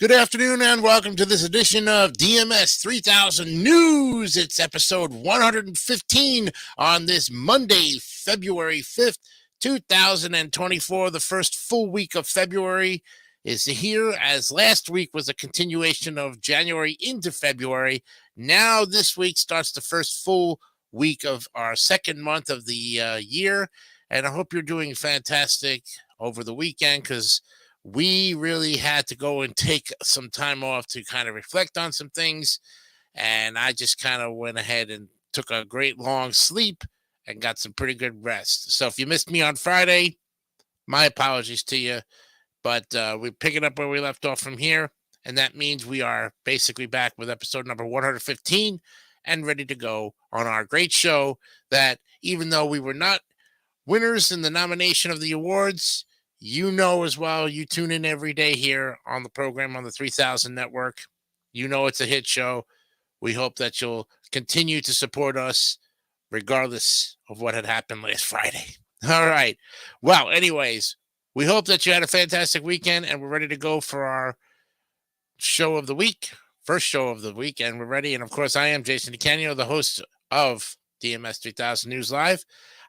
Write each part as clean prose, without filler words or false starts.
Good afternoon and welcome to this edition of DMS 3000 News. It's episode 115 on this Monday, February 5th, 2024. The first full week of February is here, as last week was a continuation of January into February. Now this week starts the first full week of our second month of the year, and I hope you're doing fantastic over the weekend, because we really had to go and take some time off to kind of reflect on some things. And I just kind of went ahead and took a great long sleep and got some pretty good rest. So if you missed me on Friday, my apologies to you. But we're picking up where we left off from here. And that means we are basically back with episode number 115 and ready to go on our great show that, even though we were not winners in the nomination of the awards, you know as well, you tune in every day here on the program on the 3000 Network. You know it's a hit show. We hope that you'll continue to support us regardless of what had happened last Friday. All right. Well, anyways, we hope that you had a fantastic weekend, and we're ready to go for our show of the week, first show of the week, and we're ready. And, of course, I am Jason DeCanio, the host of DMS 3000 News Live.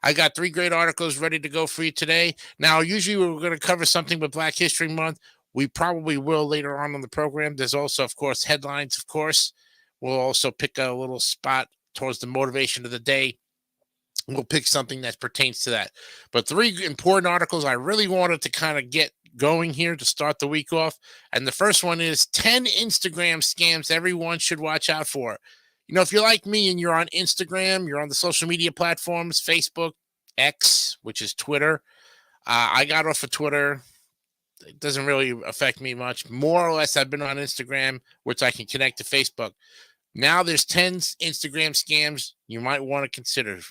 I got three great articles ready to go for you today. Now, usually we're going to cover something with Black History Month. We probably will later on the program. There's also, of course, headlines, of course. We'll also pick a little spot towards the motivation of the day. We'll pick something that pertains to that. But three important articles I really wanted to kind of get going here to start the week off. And the first one is 10 Instagram scams everyone should watch out for. You know, if you're like me and you're on Instagram, you're on the social media platforms, Facebook, X, which is Twitter. I got off of Twitter. It doesn't really affect me much. More or less, I've been on Instagram, which I can connect to Facebook. Now there's 10 Instagram scams you might want to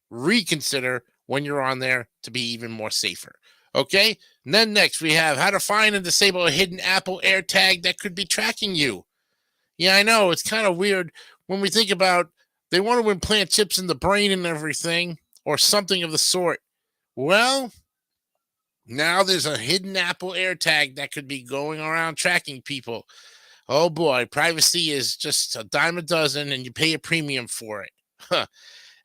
reconsider when you're on there to be even more safer. Okay? And then next, we have how to find and disable a hidden Apple AirTag that could be tracking you. Yeah, I know. It's kind of weird when we think about they want to implant chips in the brain and everything, or something of the sort. Well, now there's a hidden Apple AirTag that could be going around tracking people. Oh boy, privacy is just a dime a dozen, and you pay a premium for it.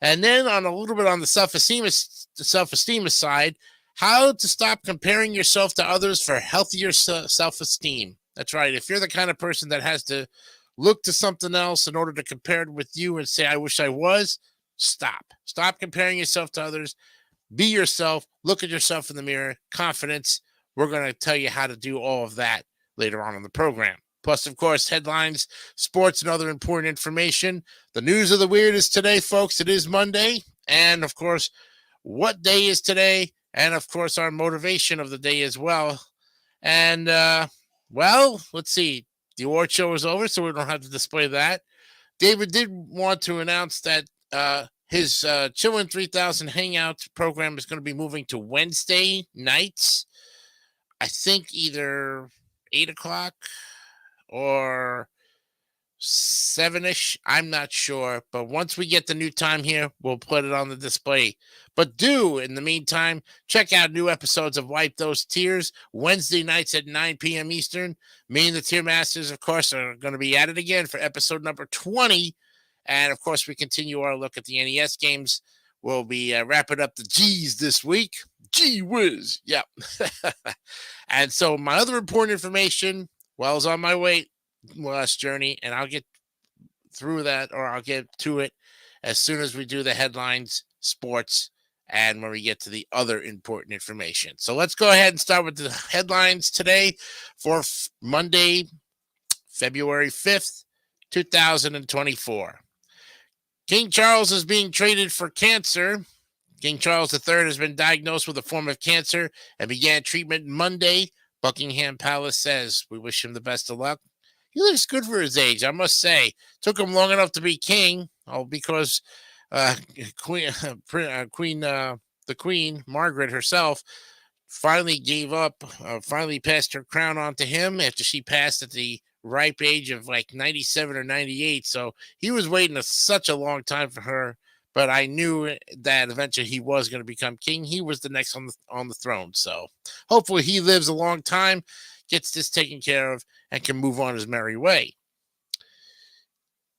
And then on a little bit on the self-esteem side, how to stop comparing yourself to others for healthier self-esteem. That's right. If you're the kind of person that has to look to something else in order to compare it with you and say, I wish I was, stop. Stop comparing yourself to others. Be yourself. Look at yourself in the mirror. Confidence. We're going to tell you how to do all of that later on in the program. Plus, of course, headlines, sports, and other important information. The news of the weird is today, folks. It is Monday. And, of course, what day is today? And, of course, our motivation of the day as well. And, well, let's see. The award show is over, so we don't have to display that. David did want to announce that his Chillin' 3000 Hangout program is going to be moving to Wednesday nights. I think either 8 o'clock or 7-ish. I'm not sure. But once we get the new time here, we'll put it on the display. But in the meantime, check out new episodes of Wipe Those Tears Wednesday nights at 9 p.m. Eastern. Me and the Tier Masters, of course, are going to be at it again for episode number 20. And, of course, we continue our look at the NES games. We'll be wrapping up the G's this week. Gee whiz. Yeah. And so my other important information, I was on my weight loss journey, and I'll get through that, or I'll get to it as soon as we do the headlines, sports, and when we get to the other important information. So let's go ahead and start with the headlines today for Monday, February 5th, 2024. King Charles is being treated for cancer. King Charles III has been diagnosed with a form of cancer and began treatment Monday. Buckingham Palace says, we wish him the best of luck. He looks good for his age, I must say. Took him long enough to be king, because the Queen Margaret herself finally gave up, finally passed her crown on to him after she passed at the ripe age of like 97 or 98. So he was waiting such a long time for her, but I knew that eventually he was going to become king. He was the next on the throne. So hopefully he lives a long time. gets this taken care of and can move on his merry way.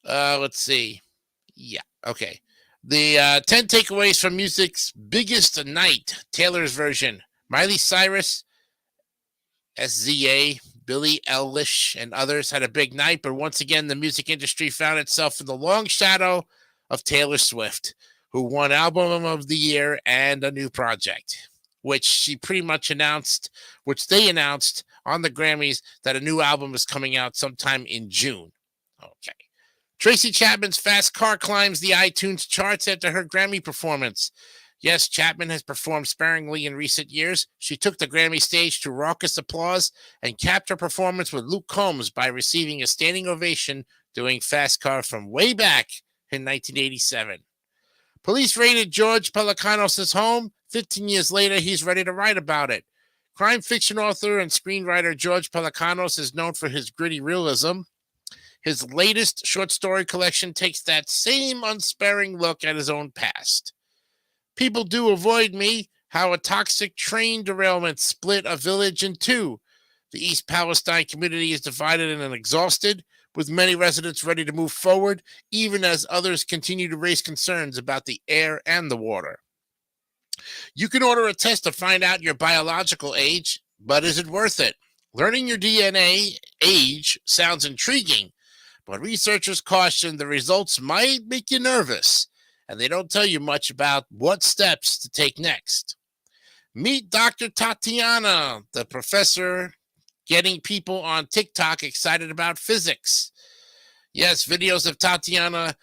Let's see. Yeah, okay. The 10 takeaways from music's biggest night, Taylor's version. Miley Cyrus, SZA, Billie Eilish, and others had a big night, but once again, the music industry found itself in the long shadow of Taylor Swift, who won Album of the Year and a new project, which she pretty much announced, which they announced on the Grammys that a new album is coming out sometime in June. Okay. Tracy Chapman's Fast Car climbs the iTunes charts after her Grammy performance. Yes, Chapman has performed sparingly in recent years. She took the Grammy stage to raucous applause and capped her performance with Luke Combs by receiving a standing ovation doing Fast Car from way back in 1987. Police raided George Pelecanos' home. 15 years later, he's ready to write about it. Crime fiction author and screenwriter George Pelecanos is known for his gritty realism. His latest short story collection takes that same unsparing look at his own past. People do avoid me, how a toxic train derailment split a village in two. The East Palestine community is divided and exhausted, with many residents ready to move forward, even as others continue to raise concerns about the air and the water. You can order a test to find out your biological age, but is it worth it? Learning your DNA age sounds intriguing, but researchers caution the results might make you nervous, and they don't tell you much about what steps to take next. Meet Dr. Tatiana, the professor getting people on TikTok excited about physics. Yes, videos of Tatiana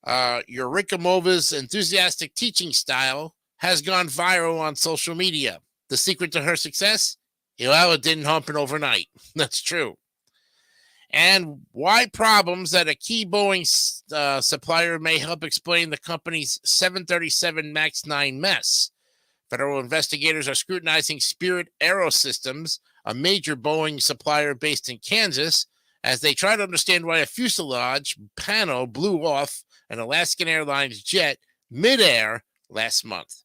Eurekamova's enthusiastic teaching style has gone viral on social media. The secret to her success? Well, it didn't happen overnight. That's true. And why problems at a key Boeing supplier may help explain the company's 737 MAX 9 mess. Federal investigators are scrutinizing Spirit Aerosystems, a major Boeing supplier based in Kansas, as they try to understand why a fuselage panel blew off an Alaskan Airlines jet midair last month.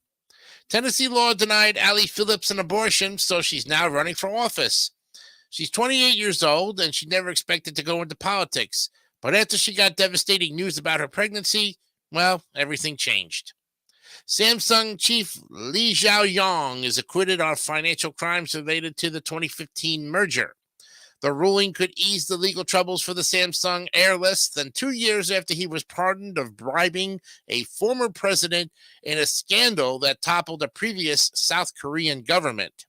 Tennessee law denied Allie Phillips an abortion, so she's now running for office. She's 28 years old, and she never expected to go into politics. But after she got devastating news about her pregnancy, well, everything changed. Samsung chief Li Xiaoyong is acquitted on financial crimes related to the 2015 merger. The ruling could ease the legal troubles for the Samsung heir less than 2 years after he was pardoned of bribing a former president in a scandal that toppled a previous South Korean government.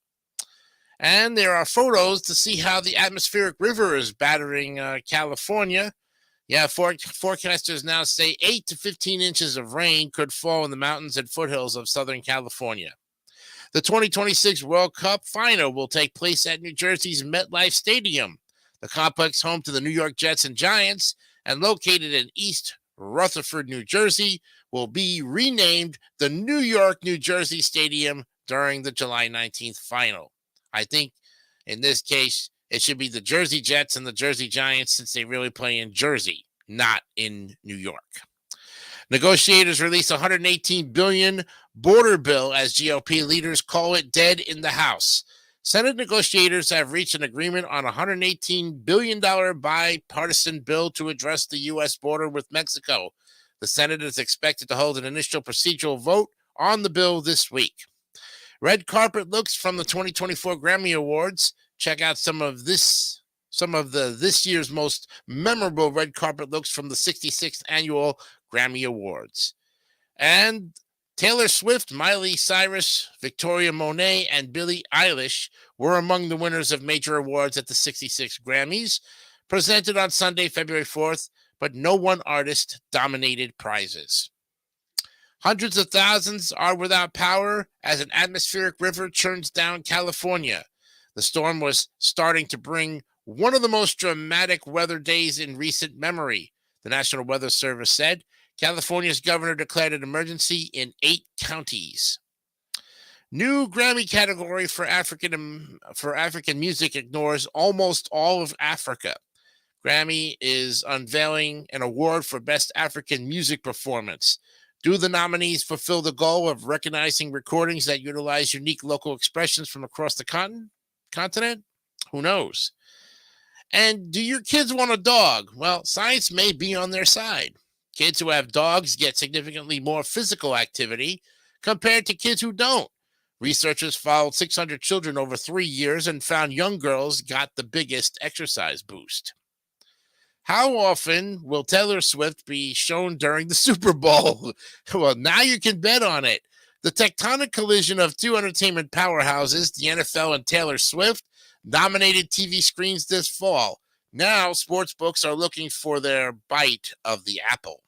And there are photos to see how the atmospheric river is battering California. Yeah, forecasters now say 8 to 15 inches of rain could fall in the mountains and foothills of Southern California. The 2026 World Cup final will take place at New Jersey's MetLife Stadium. The complex, home to the New York Jets and Giants and located in East Rutherford, New Jersey, will be renamed the New York-New Jersey Stadium during the July 19th final. I think in this case, it should be the Jersey Jets and the Jersey Giants, since they really play in Jersey, not in New York. Negotiators release $118 billion border bill as GOP leaders call it dead in the House. Senate negotiators have reached an agreement on a $118 billion bipartisan bill to address the U.S. border with Mexico. The Senate is expected to hold an initial procedural vote on the bill this week. Red carpet looks from the 2024 Grammy Awards. Check out some of this year's most memorable red carpet looks from the 66th annual Grammy Awards. And Taylor Swift, Miley Cyrus, Victoria Monet, and Billie Eilish were among the winners of major awards at the 66 Grammys, presented on Sunday, February 4th, but no one artist dominated prizes. Hundreds of thousands are without power as an atmospheric river churns down California. The storm was starting to bring one of the most dramatic weather days in recent memory, the National Weather Service said. California's governor declared an emergency in 8 counties. New Grammy category for African music ignores almost all of Africa. Grammy is unveiling an award for Best African Music Performance. Do the nominees fulfill the goal of recognizing recordings that utilize unique local expressions from across the continent? Who knows? And do your kids want a dog? Well, science may be on their side. Kids who have dogs get significantly more physical activity compared to kids who don't. Researchers followed 600 children over 3 years and found young girls got the biggest exercise boost. How often will Taylor Swift be shown during the Super Bowl? Well, now you can bet on it. The tectonic collision of two entertainment powerhouses, the NFL and Taylor Swift, dominated TV screens this fall. Now, sportsbooks are looking for their bite of the apple.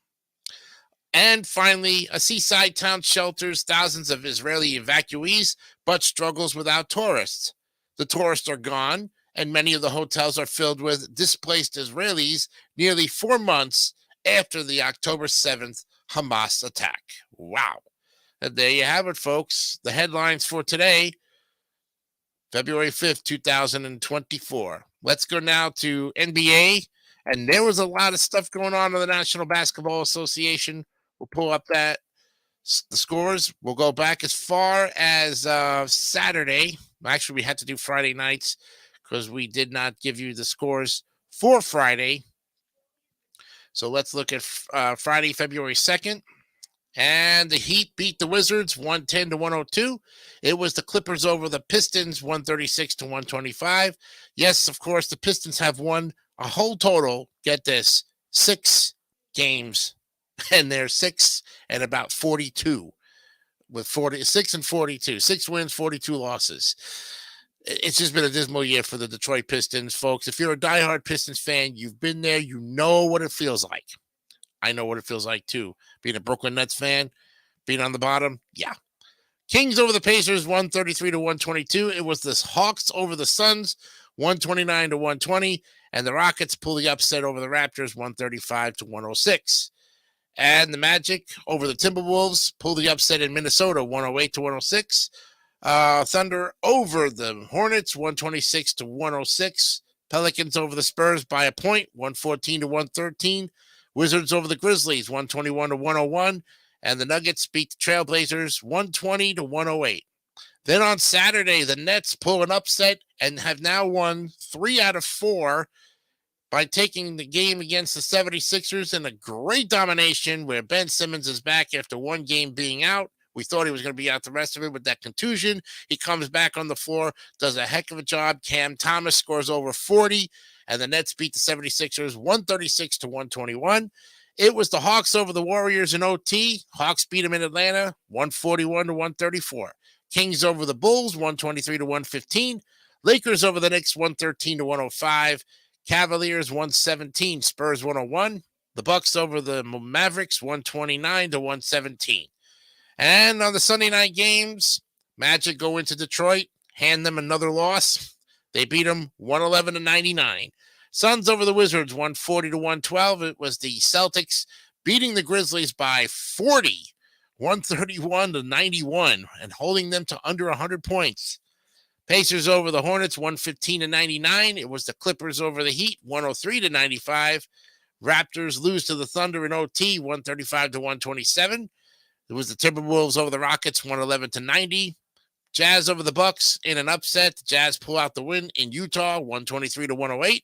And finally, a seaside town shelters thousands of Israeli evacuees, but struggles without tourists. The tourists are gone, and many of the hotels are filled with displaced Israelis nearly 4 months after the October 7th Hamas attack. Wow. And there you have it, folks. The headlines for today, February 5th, 2024. Let's go now to NBA. And there was a lot of stuff going on in the National Basketball Association. We'll pull up the scores. We'll go back as far as Saturday. Actually, we had to do Friday nights because we did not give you the scores for Friday. So let's look at Friday, February 2nd. And the Heat beat the Wizards 110-102. It was the Clippers over the Pistons 136-125. Yes, of course, the Pistons have won a whole total, get this, 6 games. And they're 6 and about 42 with 46 and 42. 6 wins, 42 losses. It's just been a dismal year for the Detroit Pistons, folks. If you're a diehard Pistons fan, you've been there. You know what it feels like. I know what it feels like, too. Being a Brooklyn Nets fan, being on the bottom, yeah. Kings over the Pacers, 133-122. It was the Hawks over the Suns, 129-120. And the Rockets pull the upset over the Raptors, 135-106. And the Magic over the Timberwolves pull the upset in Minnesota, 108-106. Thunder over the Hornets, 126-106. Pelicans over the Spurs by a point, 114-113. Wizards over the Grizzlies, 121-101. And the Nuggets beat the Trailblazers, 120-108. Then on Saturday, the Nets pull an upset and have now won 3 out of 4 by taking the game against the 76ers in a great domination where Ben Simmons is back after 1 game being out. We thought he was going to be out the rest of it with that contusion. He comes back on the floor, does a heck of a job. Cam Thomas scores over 40, and the Nets beat the 76ers 136-121. It was the Hawks over the Warriors in OT. Hawks beat them in Atlanta 141-134. Kings over the Bulls 123-115. Lakers over the Knicks 113-105. Cavaliers 117. Spurs 101. The Bucks over the Mavericks 129-117. And on the Sunday night games, Magic go into Detroit, hand them another loss. They beat them 111-99. Suns over the Wizards 140-112. It was the Celtics beating the Grizzlies by 40, 131-91, and holding them to under 100 points. Pacers over the Hornets 115-99. It was the Clippers over the Heat 103-95. Raptors lose to the Thunder in OT 135-127. It was the Timberwolves over the Rockets 111-90. Jazz over the Bucks in an upset. The Jazz pull out the win in Utah 123-108.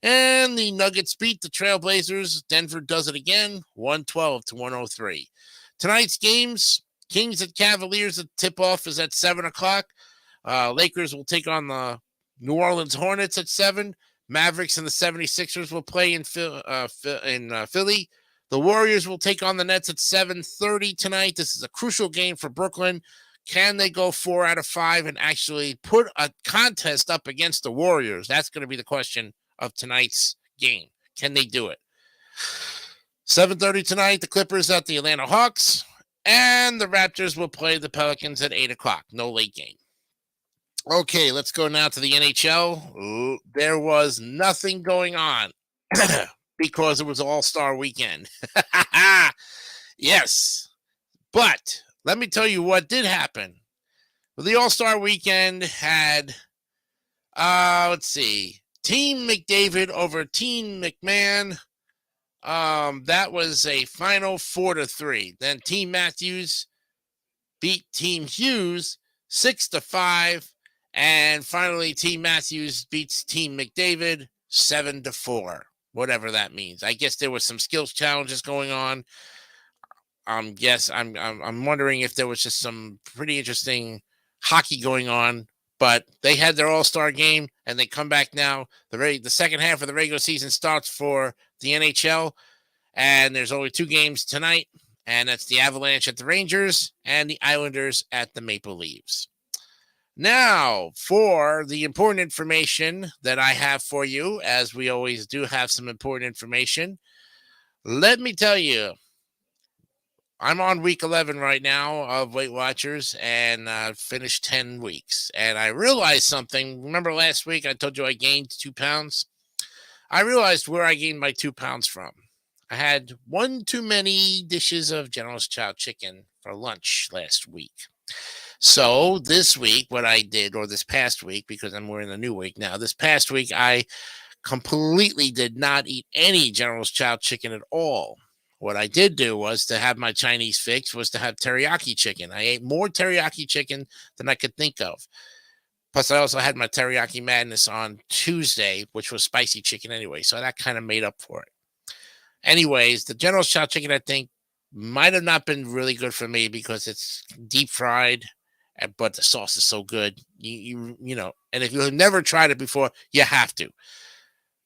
And the Nuggets beat the Trailblazers. Denver does it again 112-103. Tonight's games, Kings at Cavaliers. The tip-off is at 7 o'clock. Lakers will take on the New Orleans Hornets at 7. Mavericks and the 76ers will play in Philly. The Warriors will take on the Nets at 7:30 tonight. This is a crucial game for Brooklyn. Can they go 4 out of 5 and actually put a contest up against the Warriors? That's going to be the question of tonight's game. Can they do it? 7:30 tonight, the Clippers at the Atlanta Hawks. And the Raptors will play the Pelicans at 8 o'clock. No late game. Okay, let's go now to the NHL. There was nothing going on because it was All-Star Weekend. Yes. But let me tell you what did happen. Well, the All-Star Weekend had, Team McDavid over Team McMahon. That was a final 4-3. Then Team Matthews beat Team Hughes 6-5. And finally, Team Matthews beats Team McDavid 7-4, whatever that means. I guess there was some skills challenges going on. Yes, I'm wondering if there was just some pretty interesting hockey going on, but they had their All-Star game and they come back now. The second half of the regular season starts for the NHL, and there's only 2 games tonight, and that's the Avalanche at the Rangers and the Islanders at the Maple Leafs. Now, for the important information that I have for you, as we always do have some important information, let me tell you, I'm on week 11 right now of Weight Watchers, and finished 10 weeks. And I realized something. Remember last week I told you I gained 2 pounds? I realized where I gained my 2 pounds from. I had one too many dishes of General's Chow chicken for lunch last week. So this week, what I did, or this past week, because we're in a new week now, this past week I completely did not eat any General's Chow chicken at all. What I did do was to have my Chinese fix was to have teriyaki chicken. I ate more teriyaki chicken than I could think of. Plus, I also had my teriyaki madness on Tuesday, which was spicy chicken anyway. So that kind of made up for it. Anyways, the General's Chow chicken, I think, might have not been really good for me because it's deep fried, but the sauce is so good. You know, and if you've never tried it before, you have to.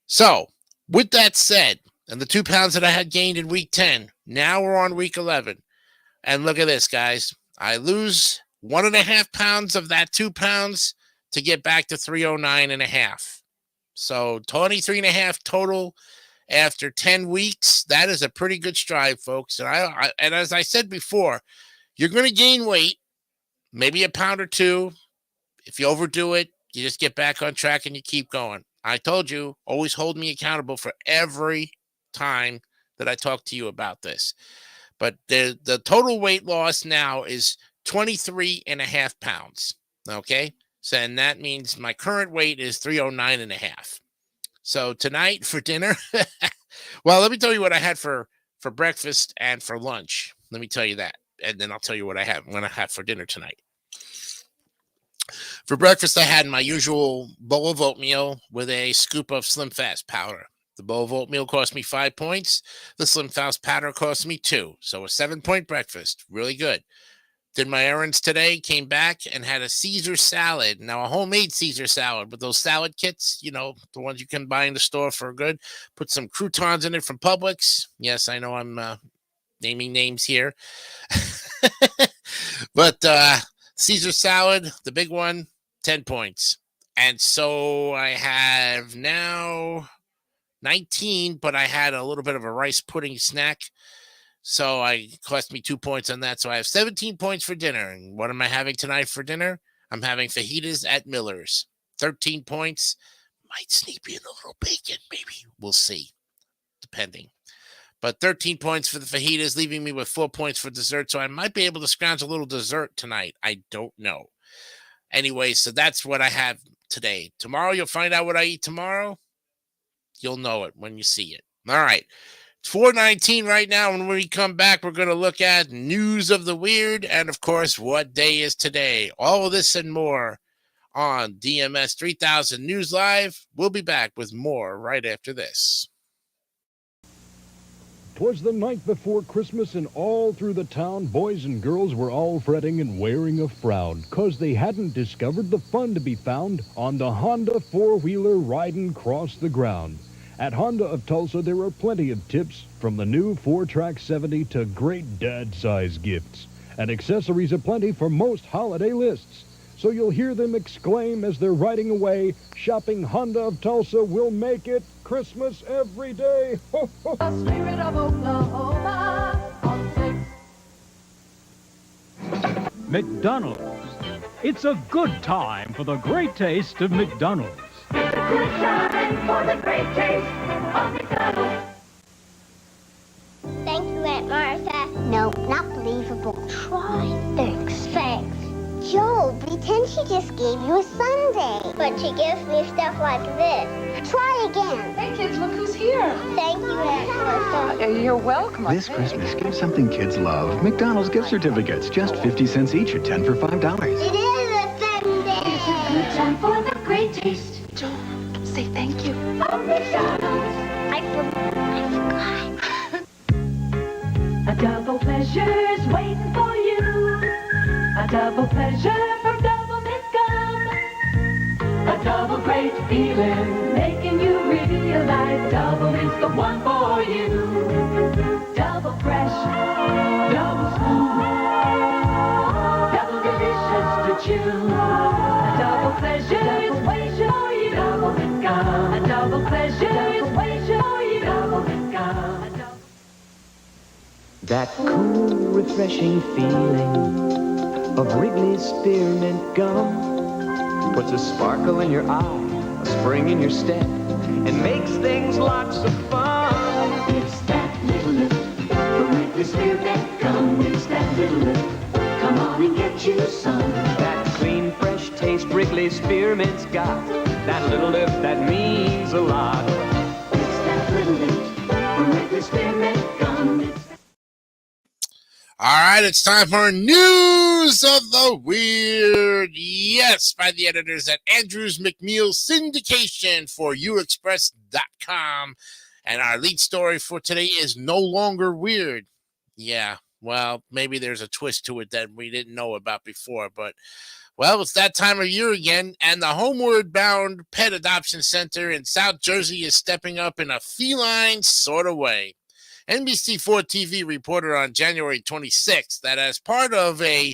So, with that said, and the 2 pounds that I had gained in week 10, now we're on week 11. And look at this, guys. I lose 1.5 pounds of that 2 pounds to get back to 309.5. So 23.5 total after 10 weeks. That is a pretty good stride, folks. And and as I said before, you're going to gain weight, maybe a pound or 2. If you overdo it, you just get back on track and you keep going. I told you, always hold me accountable for every time that I talk to you about this. But the total weight loss now is 23.5 pounds. Okay. So, and that means my current weight is 309.5. So tonight for dinner, well, let me tell you what I had for breakfast and for lunch. Let me tell you that. And then I'll tell you what I have for dinner tonight. For breakfast, I had my usual bowl of oatmeal with a scoop of Slim Fast powder. The bowl of oatmeal cost me 5 points. The Slim Fast powder cost me 2. So a 7-point breakfast. Really good. Did my errands today, came back and had a Caesar salad. Now, a homemade Caesar salad with those salad kits, you know, the ones you can buy in the store for good. Put some croutons in it from Publix. Yes, I know I'm naming names here. But Caesar salad, the big one, 10 points. And so I have now 19, but I had a little bit of a rice pudding snack. So it cost me 2 points on that. So I have 17 points for dinner. And what am I having tonight for dinner? I'm having fajitas at Miller's. 13 points. Might sneak in a little bacon, maybe. We'll see. Depending. But 13 points for the fajitas, leaving me with 4 points for dessert. So I might be able to scrounge a little dessert tonight. I don't know. Anyway, so that's what I have today. Tomorrow, you'll find out what I eat tomorrow. You'll know it when you see it. All right. It's 4:19 right now. When we come back, we're going to look at news of the weird and, of course, what day is today. All of this and more on DMS 3000 News Live. We'll be back with more right after this. 'Twas the night before Christmas, and all through the town, boys and girls were all fretting and wearing a frown, 'cause they hadn't discovered the fun to be found on the Honda four-wheeler riding across the ground. At Honda of Tulsa, there are plenty of tips, from the new 4-Track 70 to great dad-size gifts, and accessories aplenty for most holiday lists. So you'll hear them exclaim as they're riding away, shopping Honda of Tulsa will make it Christmas every day. Ho, ho. The spirit of Oklahoma on 6. McDonald's. It's a good time for the great taste of McDonald's. It's a good time for the great taste of McDonald's. Thank you, Aunt Martha. No, not believable. Try. Thanks. Joe, pretend she just gave you a sundae. But she gives me stuff like this. Try again. Hey, kids, look who's here. Thank you, Aunt Martha. You're welcome. This Christmas, give something kids love. McDonald's gift certificates, just 50 cents each or 10 for $5. It is a sundae. It's a good time time for the great taste. Don't say thank you. Of McDonald's. I forgot. A double pleasure's waiting for you. A double pleasure from Double Mint Gum. A double great feeling, making you realize Double Mint's the one for you. Double fresh, double smooth, double delicious to chew. A double pleasure is waiting for you. Double Mint Gum. A double pleasure is waiting for you. Double Mint Gum. A double- That cool, refreshing feeling of Wrigley's Spearmint Gum puts a sparkle in your eye, a spring in your step, and makes things lots of fun. It's that little lift from Wrigley's Spearmint Gum. It's that little lift. Come on and get you some. That clean, fresh taste Wrigley's Spearmint's got, that little lift that means a lot. It's that little lift from Wrigley's Spearmint Gum. It's All right, it's time for News of the Weird. Yes, by the editors at Andrews McMeel Syndication for uexpress.com. And our lead story for today is no longer weird. Yeah, well, maybe there's a twist to it that we didn't know about before, but well, it's that time of year again, and the Homeward Bound Pet Adoption Center in South Jersey is stepping up in a feline sort of way. NBC4 TV reported on January 26th that as part of a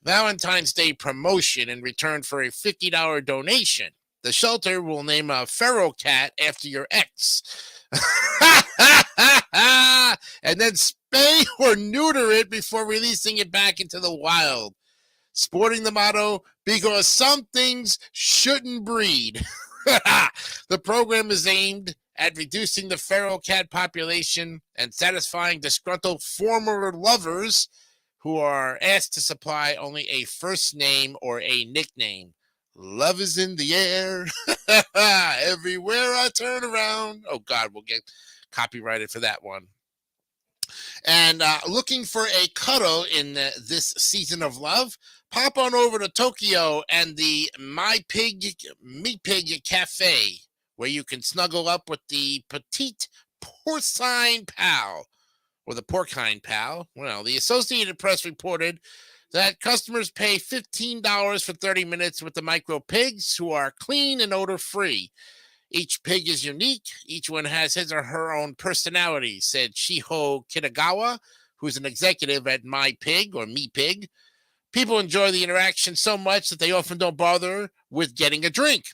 Valentine's Day promotion in return for a $50 donation, the shelter will name a feral cat after your ex. And then spay or neuter it before releasing it back into the wild. Sporting the motto, because some things shouldn't breed. The program is aimed at reducing the feral cat population and satisfying disgruntled former lovers who are asked to supply only a first name or a nickname. Love is in the air. Everywhere I turn around. Oh, God, we'll get copyrighted for that one. And looking for a cuddle in this season of love, pop on over to Tokyo and the Me Pig Cafe, where you can snuggle up with the petite porcine pal, or the porcine pal. Well, the Associated Press reported that customers pay $15 for 30 minutes with the micro pigs, who are clean and odor-free. Each pig is unique. Each one has his or her own personality, said Shiho Kitagawa, who's an executive at My Pig, or Me Pig. People enjoy the interaction so much that they often don't bother with getting a drink.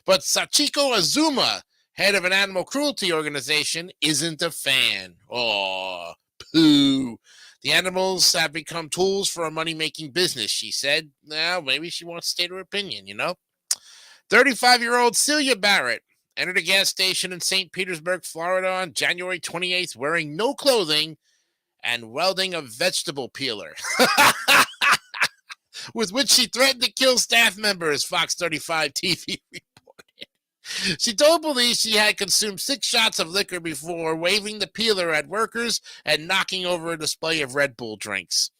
But Sachiko Azuma, head of an animal cruelty organization, isn't a fan. Oh, poo. The animals have become tools for a money-making business, she said. Now, maybe she wants to state her opinion, you know. 35-year-old Celia Barrett entered a gas station in St. Petersburg, Florida on January 28th wearing no clothing and welding a vegetable peeler, with which she threatened to kill staff members, Fox 35 TV reported. She told police she had consumed 6 shots of liquor before waving the peeler at workers and knocking over a display of Red Bull drinks.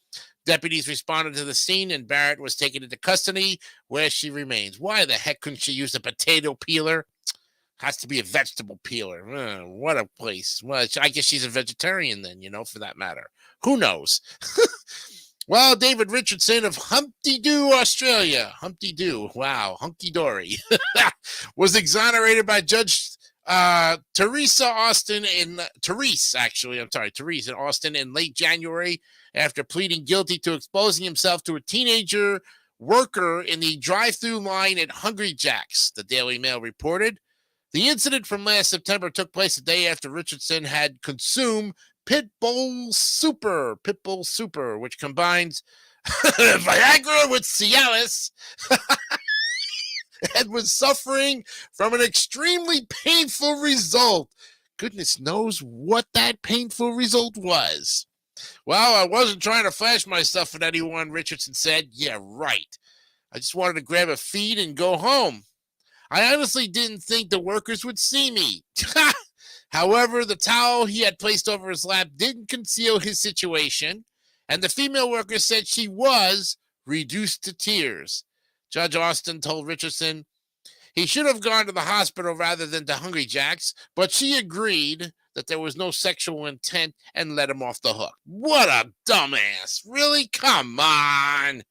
Deputies responded to the scene, and Barrett was taken into custody, where she remains. Why the heck couldn't she use a potato peeler? Has to be a vegetable peeler. What a place. Well, I guess she's a vegetarian then, you know, for that matter. Who knows? Well, David Richardson of Humpty Doo, Australia. Humpty Doo. Wow. Hunky dory. Was exonerated by Judge Therese in Austin in late January after pleading guilty to exposing himself to a teenager worker in the drive-through line at Hungry Jack's, the Daily Mail reported. The incident from last September took place the day after Richardson had consumed Pitbull Super, which combines Viagra with Cialis, and was suffering from an extremely painful result. Goodness knows what that painful result was. Well, I wasn't trying to flash my stuff at anyone, Richardson said. Yeah, right. I just wanted to grab a feed and go home. I honestly didn't think the workers would see me. However, the towel he had placed over his lap didn't conceal his situation, and the female worker said she was reduced to tears. Judge Austin told Richardson he should have gone to the hospital rather than to Hungry Jack's, but she agreed that there was no sexual intent and let him off the hook. What a dumbass. Really? Come on.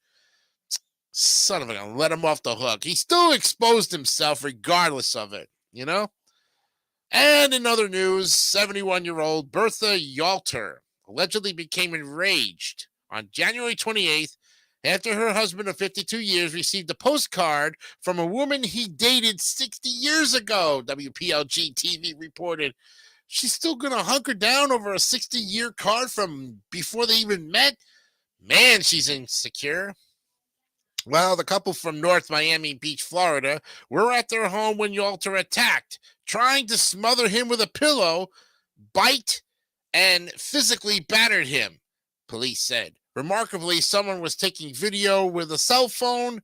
Son of a gun, let him off the hook. He still exposed himself regardless of it, you know? And in other news, 71-year-old Bertha Yalter allegedly became enraged on January 28th after her husband of 52 years received a postcard from a woman he dated 60 years ago, WPLG TV reported. She's still going to hunker down over a 60-year card from before they even met? Man, she's insecure. Well, the couple from North Miami Beach, Florida, were at their home when Yalter attacked, trying to smother him with a pillow, bite, and physically battered him, police said. Remarkably, someone was taking video with a cell phone,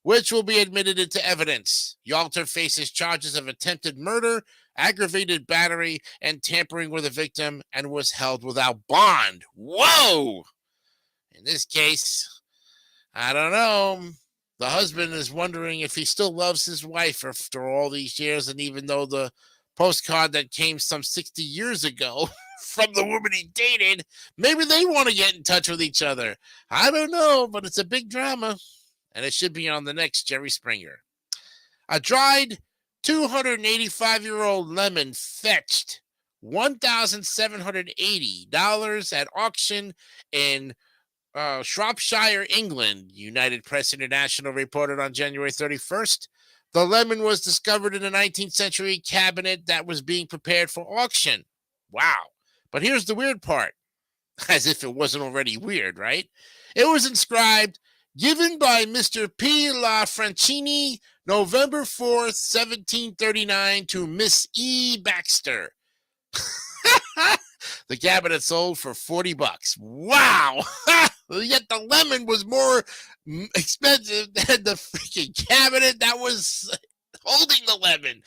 which will be admitted into evidence. Yalter faces charges of attempted murder, aggravated battery, and tampering with a victim, and was held without bond. Whoa! In this case, I don't know. The husband is wondering if he still loves his wife after all these years, and even though the postcard that came some 60 years ago from the woman he dated, maybe they want to get in touch with each other. I don't know, but it's a big drama, and it should be on the next Jerry Springer. A dried 285-year-old lemon fetched $1,780 at auction in Shropshire, England, United Press International reported on January 31st. The lemon was discovered in a 19th century cabinet that was being prepared for auction. Wow. But here's the weird part. As if it wasn't already weird, right? It was inscribed, given by Mr. P. La Francini, November 4th, 1739, to Miss E. Baxter. The cabinet sold for $40. Wow. Yet the lemon was more expensive than the freaking cabinet that was holding the lemon.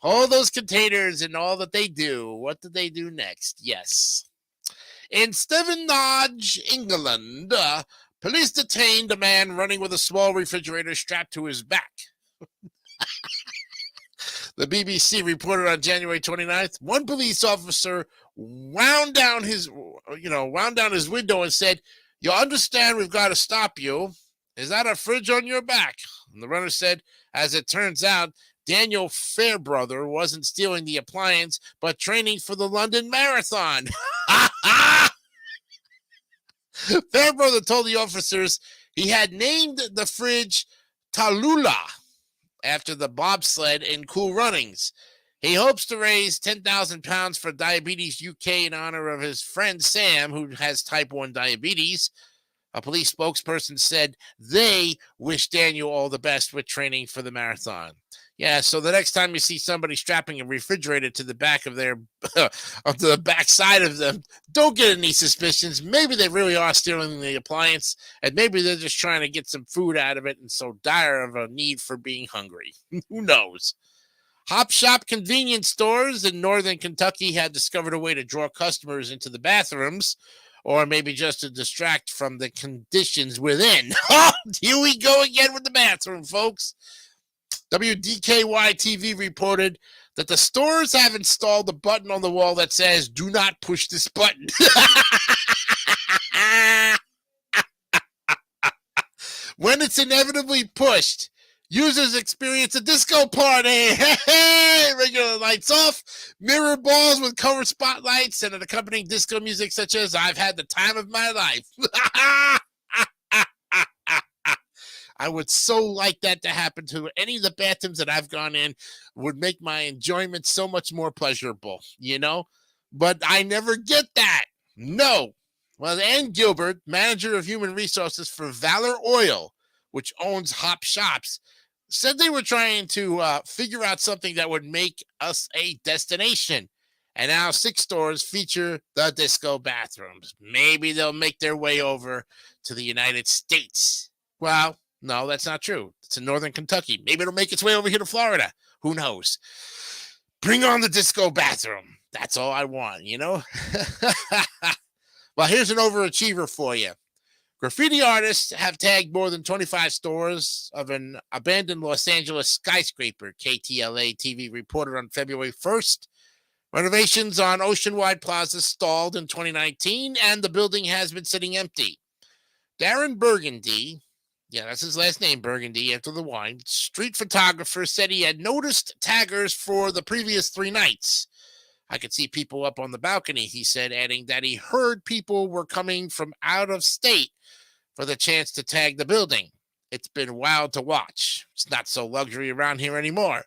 All those containers and all that they do. What did they do next? Yes. In Stevenage, England, police detained a man running with a small refrigerator strapped to his back. The BBC reported on January 29th, one police officer wound down his window and said, "You understand we've got to stop you. Is that a fridge on your back?" And the runner said, "As it turns out, Daniel Fairbrother wasn't stealing the appliance, but training for the London Marathon." Fairbrother told the officers he had named the fridge Tallulah after the bobsled in Cool Runnings. He hopes to raise £10,000 for Diabetes UK in honor of his friend Sam, who has type 1 diabetes. A police spokesperson said they wish Daniel all the best with training for the marathon. Yeah, so the next time you see somebody strapping a refrigerator to the back of their, to the back side of them, don't get any suspicions. Maybe they really are stealing the appliance, and maybe they're just trying to get some food out of it and so dire of a need for being hungry. Who knows? Hop Shop convenience stores in northern Kentucky had discovered a way to draw customers into the bathrooms, or maybe just to distract from the conditions within. Here we go again with the bathroom, folks. WDKY TV reported that the stores have installed a button on the wall that says, "Do not push this button." When it's inevitably pushed, users experience a disco party. Regular lights off, mirror balls with color spotlights, and an accompanying disco music such as "I've Had the Time of My Life." I would so like that to happen to any of the bathrooms that I've gone in. Would make my enjoyment so much more pleasurable, you know? But I never get that. No. Well, Ann Gilbert, manager of human resources for Valor Oil, which owns Hop Shops, said they were trying to figure out something that would make us a destination. And now 6 stores feature the disco bathrooms. Maybe they'll make their way over to the United States. Well, no, that's not true. It's in northern Kentucky. Maybe it'll make its way over here to Florida. Who knows? Bring on the disco bathroom. That's all I want, you know? Well, here's an overachiever for you. Graffiti artists have tagged more than 25 stores of an abandoned Los Angeles skyscraper, KTLA TV reported on February 1st. Renovations on Oceanwide Plaza stalled in 2019, and the building has been sitting empty. Darren Burgundy, yeah, that's his last name, Burgundy, after the wine, street photographer, said he had noticed taggers for the previous 3 nights. I could see people up on the balcony, he said, adding that he heard people were coming from out of state for the chance to tag the building. It's been wild to watch. It's not so luxury around here anymore.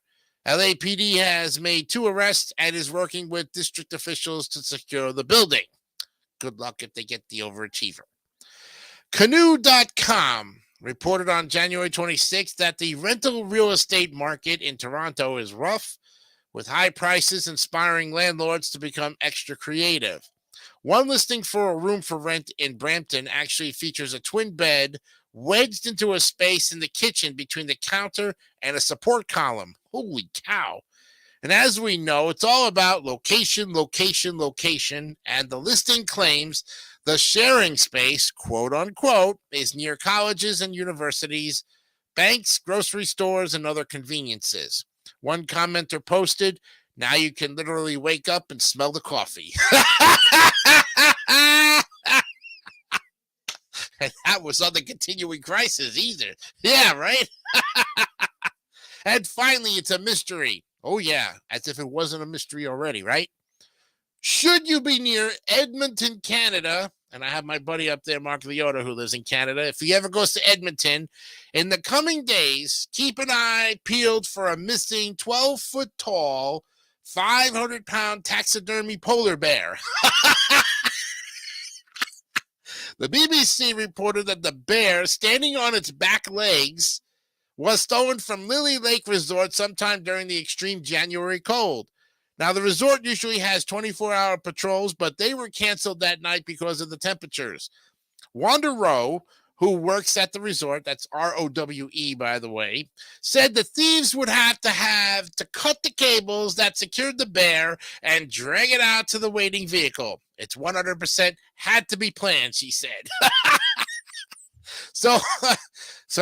LAPD has made 2 arrests and is working with district officials to secure the building. Good luck if they get the overachiever. Canoe.com reported on January 26th that the rental real estate market in Toronto is rough, with high prices inspiring landlords to become extra creative. One listing for a room for rent in Brampton actually features a twin bed wedged into a space in the kitchen between the counter and a support column. Holy cow. And as we know, it's all about location, location, location. And the listing claims the sharing space, quote unquote, is near colleges and universities, banks, grocery stores, and other conveniences. One commenter posted, "Now you can literally wake up and smell the coffee." And that was on the continuing crisis either. Yeah, right? And finally, it's a mystery. Oh, yeah, as if it wasn't a mystery already, right? Should you be near Edmonton, Canada, and I have my buddy up there, Mark Leota, who lives in Canada. If he ever goes to Edmonton, in the coming days, keep an eye peeled for a missing 12-foot tall, 500-pound taxidermy polar bear. The BBC reported that the bear, standing on its back legs, was stolen from Lily Lake Resort sometime during the extreme January cold. Now, the resort usually has 24-hour patrols, but they were canceled that night because of the temperatures. Wanda Rowe, who works at the resort, that's R-O-W-E, by the way, said the thieves would have to cut the cables that secured the bear and drag it out to the waiting vehicle. It's 100% had to be planned, she said. So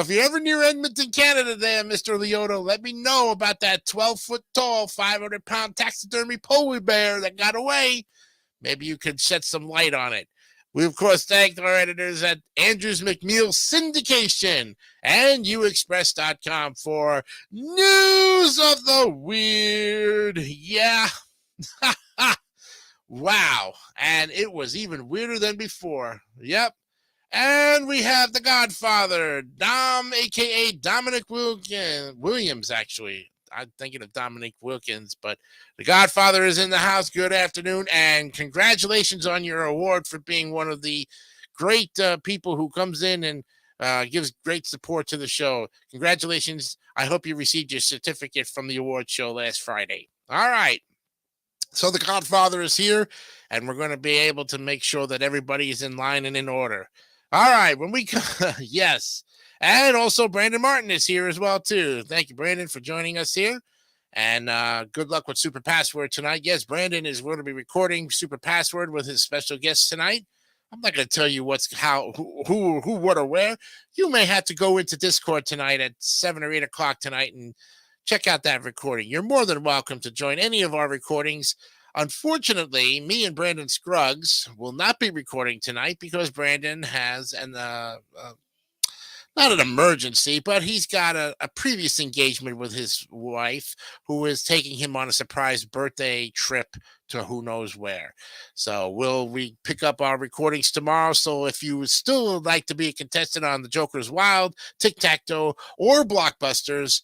if you're ever near Edmonton, Canada there, Mr. Leota, let me know about that 12-foot tall, 500-pound taxidermy polar bear that got away. Maybe you could shed some light on it. We, of course, thank our editors at Andrews McMeel Syndication and uexpress.com for news of the weird. Yeah. Wow. And it was even weirder than before. Yep. And we have the Godfather, Dom, a.k.a. Dominic Williams, actually. I'm thinking of Dominic Wilkins, but the Godfather is in the house. Good afternoon, and congratulations on your award for being one of the great people who comes in and gives great support to the show. Congratulations. I hope you received your certificate from the award show last Friday. All right. So the Godfather is here, and we're going to be able to make sure that everybody is in line and in order. All right, when we yes, and also Brandon Martin is here as well too. Thank you, Brandon, for joining us here, and good luck with Super Password tonight. Yes, Brandon is going to be recording Super Password with his special guest tonight. I'm not going to tell you who, what, or where. You may have to go into Discord tonight at 7 or 8 o'clock tonight and check out that recording. You're more than welcome to join any of our recordings. Unfortunately, me and Brandon Scruggs will not be recording tonight because Brandon has not an emergency, but he's got a previous engagement with his wife who is taking him on a surprise birthday trip to who knows where. So we pick up our recordings tomorrow. So if you would still like to be a contestant on the Joker's Wild, Tic-Tac-Toe, or Blockbusters,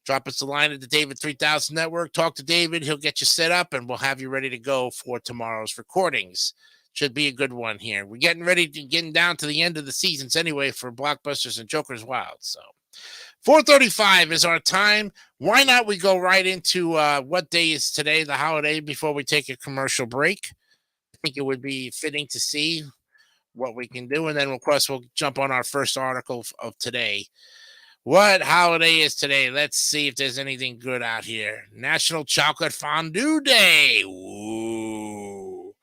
drop us a line at the David 3000 Network. Talk to David. He'll get you set up, and we'll have you ready to go for tomorrow's recordings. Should be a good one here. We're getting down to the end of the seasons anyway for Blockbusters and Joker's Wild. So 4:35 is our time. Why not we go right into what day is today, the holiday, before we take a commercial break? I think it would be fitting to see what we can do. And then, of course, we'll jump on our first article of today. What holiday is today? Let's see if there's anything good out here. National Chocolate Fondue Day. Ooh.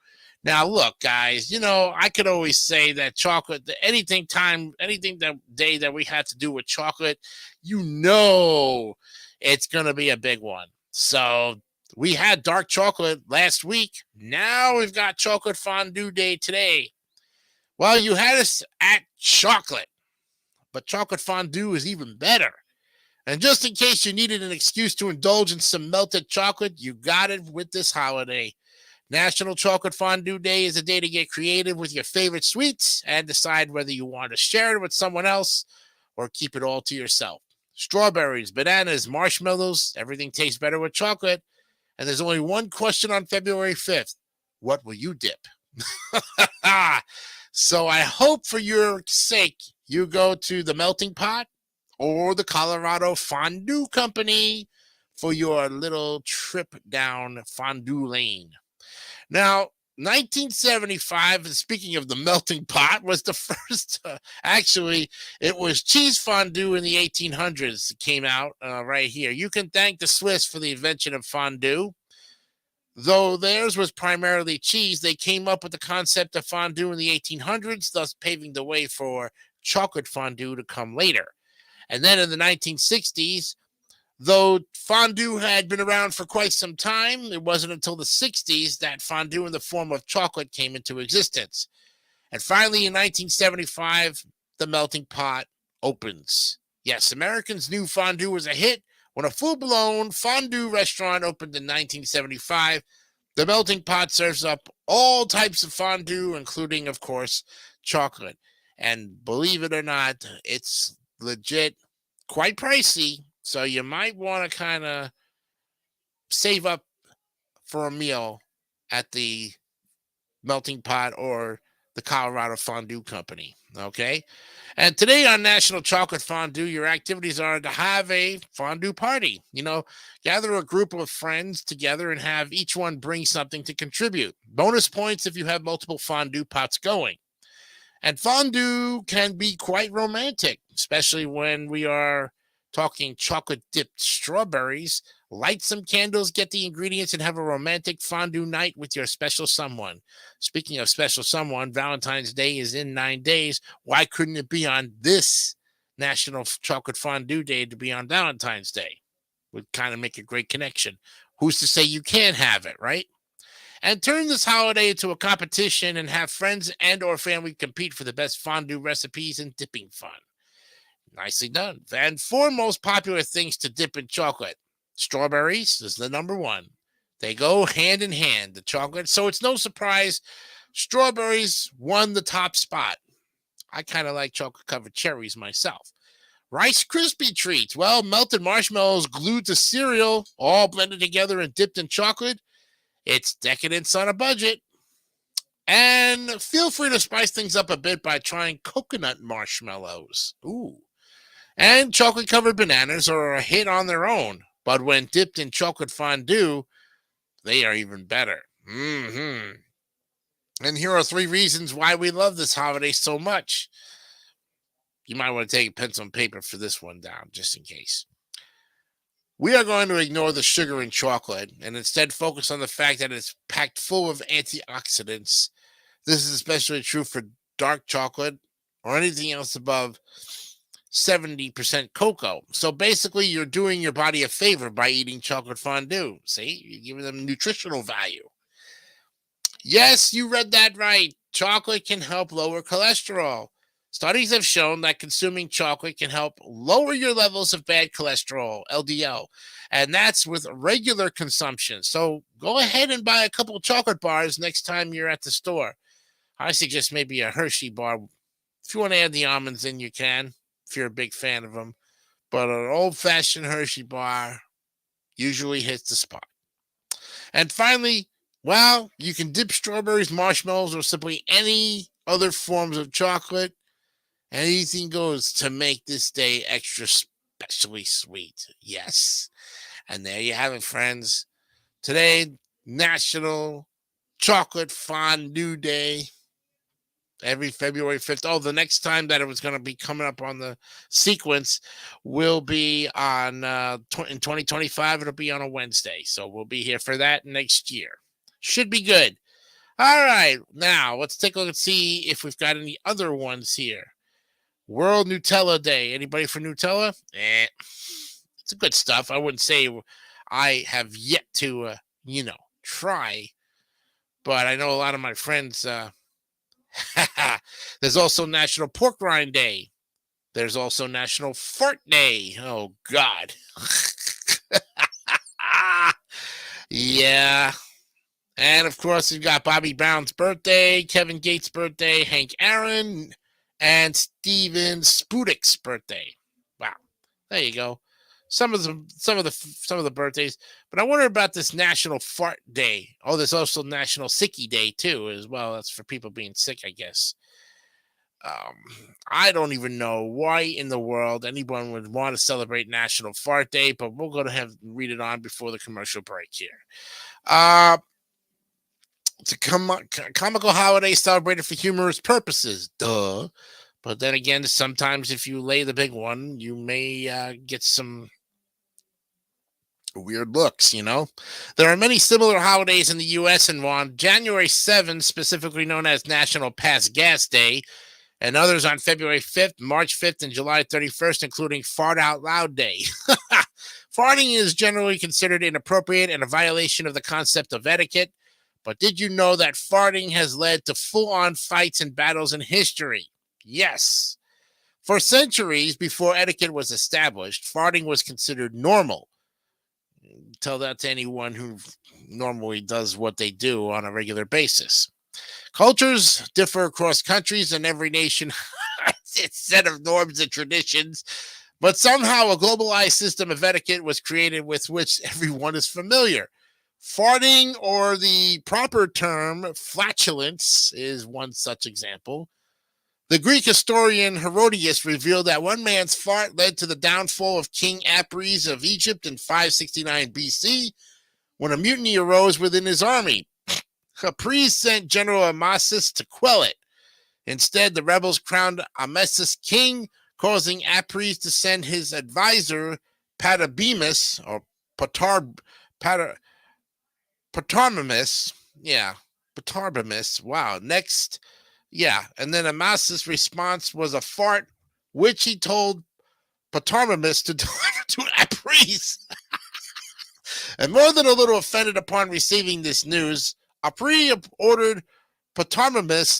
Now, look, guys, I could always say that chocolate, anything that day that we had to do with chocolate, it's going to be a big one. So we had dark chocolate last week. Now we've got chocolate fondue day today. Well, you had us at chocolate, but chocolate fondue is even better. And just in case you needed an excuse to indulge in some melted chocolate, you got it with this holiday. National Chocolate Fondue Day is a day to get creative with your favorite sweets and decide whether you want to share it with someone else or keep it all to yourself. Strawberries, bananas, marshmallows, everything tastes better with chocolate. And there's only one question on February 5th. What will you dip? So I hope for your sake you go to the Melting Pot or the Colorado Fondue Company for your little trip down fondue lane. Now, 1975, speaking of the Melting Pot, was the first, actually, it was cheese fondue in the 1800s that came out right here. You can thank the Swiss for the invention of fondue. Though theirs was primarily cheese, they came up with the concept of fondue in the 1800s, thus paving the way for chocolate fondue to come later. And then in the 1960s, though fondue had been around for quite some time, it wasn't until the 60s that fondue in the form of chocolate came into existence. And finally, in 1975, the Melting Pot opens. Yes, Americans knew fondue was a hit when a full-blown fondue restaurant opened in 1975. The Melting Pot serves up all types of fondue, including, of course, chocolate. And believe it or not, it's legit quite pricey. So you might want to kind of save up for a meal at the Melting Pot or the Colorado Fondue Company, okay? And today on National Chocolate Fondue, your activities are to have a fondue party. Gather a group of friends together and have each one bring something to contribute. Bonus points if you have multiple fondue pots going. And fondue can be quite romantic, especially when we are talking chocolate-dipped strawberries. Light some candles, get the ingredients, and have a romantic fondue night with your special someone. Speaking of special someone, Valentine's Day is in 9 days. Why couldn't it be on this National Chocolate Fondue Day to be on Valentine's Day? Would kind of make a great connection. Who's to say you can't have it, right? And turn this holiday into a competition and have friends and or family compete for the best fondue recipes and dipping fun. Nicely done. And 4 most popular things to dip in chocolate. Strawberries is the number one. They go hand in hand, the chocolate. So it's no surprise strawberries won the top spot. I kind of like chocolate-covered cherries myself. Rice Krispie treats. Well, melted marshmallows glued to cereal, all blended together and dipped in chocolate. It's decadence on a budget. And feel free to spice things up a bit by trying coconut marshmallows. Ooh. And chocolate-covered bananas are a hit on their own, but when dipped in chocolate fondue, they are even better. And here are 3 reasons why we love this holiday so much. You might want to take a pencil and paper for this one down, just in case. We are going to ignore the sugar in chocolate and instead focus on the fact that it's packed full of antioxidants. This is especially true for dark chocolate or anything else above 70% cocoa. So basically, you're doing your body a favor by eating chocolate fondue. See, you're giving them nutritional value. Yes, you read that right. Chocolate can help lower cholesterol. Studies have shown that consuming chocolate can help lower your levels of bad cholesterol, LDL, and that's with regular consumption. So go ahead and buy a couple of chocolate bars next time you're at the store. I suggest maybe a Hershey bar. If you want to add the almonds in, you can, if you're a big fan of them. But an old-fashioned Hershey bar usually hits the spot. And finally, well, you can dip strawberries, marshmallows, or simply any other forms of chocolate. Anything goes to make this day extra especially sweet. Yes. And there you have it, friends. Today, National Chocolate Fondue Day. Every February 5th. Oh, the next time that it was going to be coming up on the sequence will be on in 2025. It'll be on a Wednesday. So we'll be here for that next year. Should be good. All right, now let's take a look and see if we've got any other ones here. World Nutella Day. Anybody for Nutella? It's a good stuff. I wouldn't say I have yet to, try, but I know a lot of my friends. There's also National Pork Rind Day. There's also National Fart Day. Oh, God. Yeah. And, of course, we've got Bobby Brown's birthday, Kevin Gates' birthday, Hank Aaron, and Steven Spudik's birthday. Wow. There you go. Some of the birthdays. But I wonder about this National Fart Day. Oh, there's also National Sicky Day, too, as well. That's for people being sick, I guess. I don't even know why in the world anyone would want to celebrate National Fart Day, but we'll go ahead and read it on before the commercial break here. It's a comical holiday celebrated for humorous purposes. Duh. But then again, sometimes if you lay the big one, you may get some weird looks, There are many similar holidays in the U.S. and on January 7th, specifically known as National Pass Gas Day, and others on February 5th, March 5th, and July 31st, including Fart Out Loud Day. Farting is generally considered inappropriate and a violation of the concept of etiquette. But did you know that farting has led to full-on fights and battles in history? Yes. For centuries before etiquette was established, farting was considered normal. Tell that to anyone who normally does what they do on a regular basis. Cultures differ across countries, and every nation has its set of norms and traditions, but somehow a globalized system of etiquette was created with which everyone is familiar. Farting, or the proper term flatulence, is one such example. The Greek historian Herodotus revealed that one man's fart led to the downfall of King Apries of Egypt in 569 BC, when a mutiny arose within his army. Apries sent General Amasis to quell it. Instead, the rebels crowned Amasis king, causing Apries to send his advisor Patabemus, or Patarbemus. Wow. Next. Yeah. And then Amasis' response was a fart, which he told Patarbemus to deliver to Apries. And more than a little offended upon receiving this news, Apries ordered Patarbemus'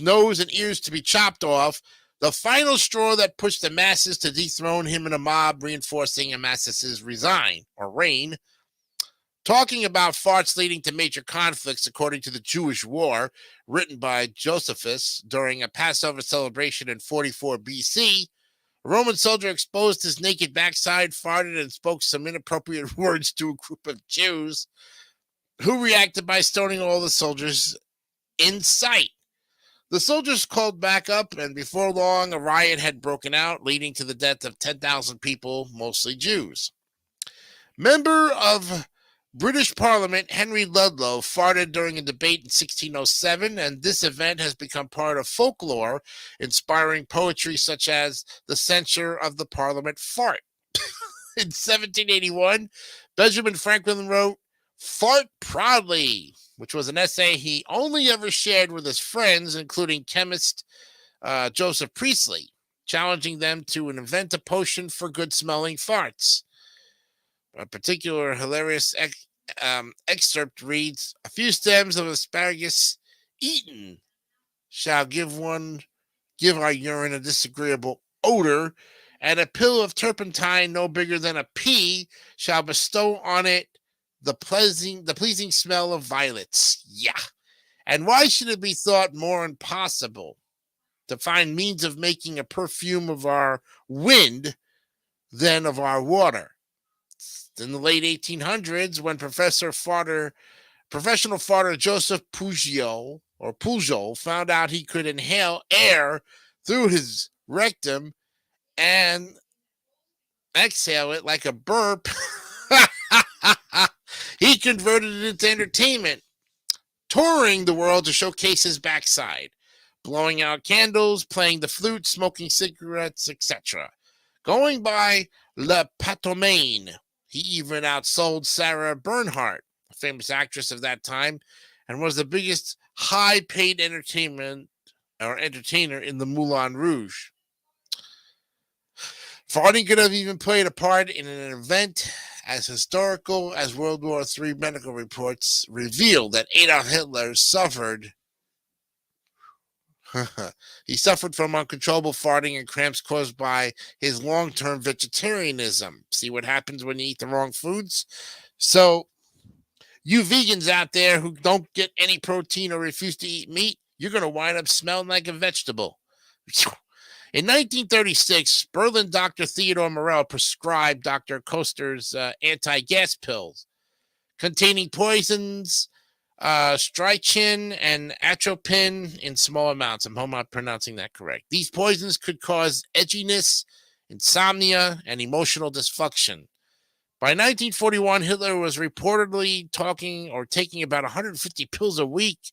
nose and ears to be chopped off, the final straw that pushed the masses to dethrone him in a mob, reinforcing Amasis' reign. Talking about farts leading to major conflicts, according to the Jewish War, written by Josephus during a Passover celebration in 44 BC, a Roman soldier exposed his naked backside, farted, and spoke some inappropriate words to a group of Jews, who reacted by stoning all the soldiers in sight. The soldiers called back up, and before long, a riot had broken out, leading to the death of 10,000 people, mostly Jews. Member of British Parliament Henry Ludlow farted during a debate in 1607, and this event has become part of folklore, inspiring poetry such as The Censure of the Parliament Fart. In 1781, Benjamin Franklin wrote Fart Proudly, which was an essay he only ever shared with his friends, including chemist Joseph Priestley, challenging them to invent a potion for good-smelling farts. A particular hilarious excerpt reads, "A few stems of asparagus eaten shall give our urine a disagreeable odor, and a pill of turpentine no bigger than a pea shall bestow on it the pleasing smell of violets." Yeah. And why should it be thought more impossible to find means of making a perfume of our wind than of our water? In the late 1800s, when professional farter Joseph Pujol found out he could inhale air through his rectum and exhale it like a burp, he converted it into entertainment, touring the world to showcase his backside, blowing out candles, playing the flute, smoking cigarettes, etc. Going by Le Patomane. He even outsold Sarah Bernhardt, a famous actress of that time, and was the biggest high-paid entertainer in the Moulin Rouge. Farting could have even played a part in an event as historical as World War III medical reports reveal that Adolf Hitler suffered. He suffered from uncontrollable farting and cramps caused by his long-term vegetarianism. See what happens when you eat the wrong foods? So, you vegans out there who don't get any protein or refuse to eat meat, you're going to wind up smelling like a vegetable. In 1936, Berlin doctor Theodore Morell prescribed Dr. Koster's anti-gas pills containing poisons, strychnine and atropine in small amounts. I'm hoping I'm pronouncing that correct. These poisons could cause edginess, insomnia, and emotional dysfunction. By 1941, Hitler was reportedly taking about 150 pills a week.